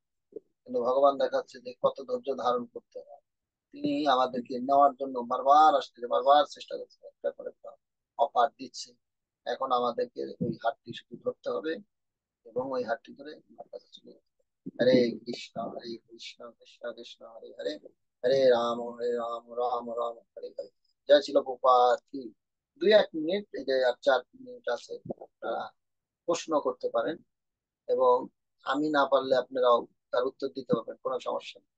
কিন্তু ভগবান দেখাচ্ছে যে কত ধৈর্য ধারণ করতে হয়। তিনি আমাদেরকে নেওয়ার জন্য বারবার আসছে, বারবার চেষ্টা করছে, একটা করে একটা অফার দিচ্ছে। এখন আমাদেরকে ওই হাতটি শুধু ধরতে হবে এবং ওই হাতটি ধরে আমার কাছে চলে যেতে হবে। হরে কৃষ্ণ কৃষ্ণ কৃষ্ণ হরে হরে, হরে রাম রাম রাম হরে হরে। যা ছিল প্রপাত কি। 2-1 মিনিট, এই যে আর 4 মিনিট আছে, আপনারা প্রশ্ন করতে পারেন এবং আমি না পারলে আপনারাও তার উত্তর দিতে পারবেন, কোনো সমস্যা নেই।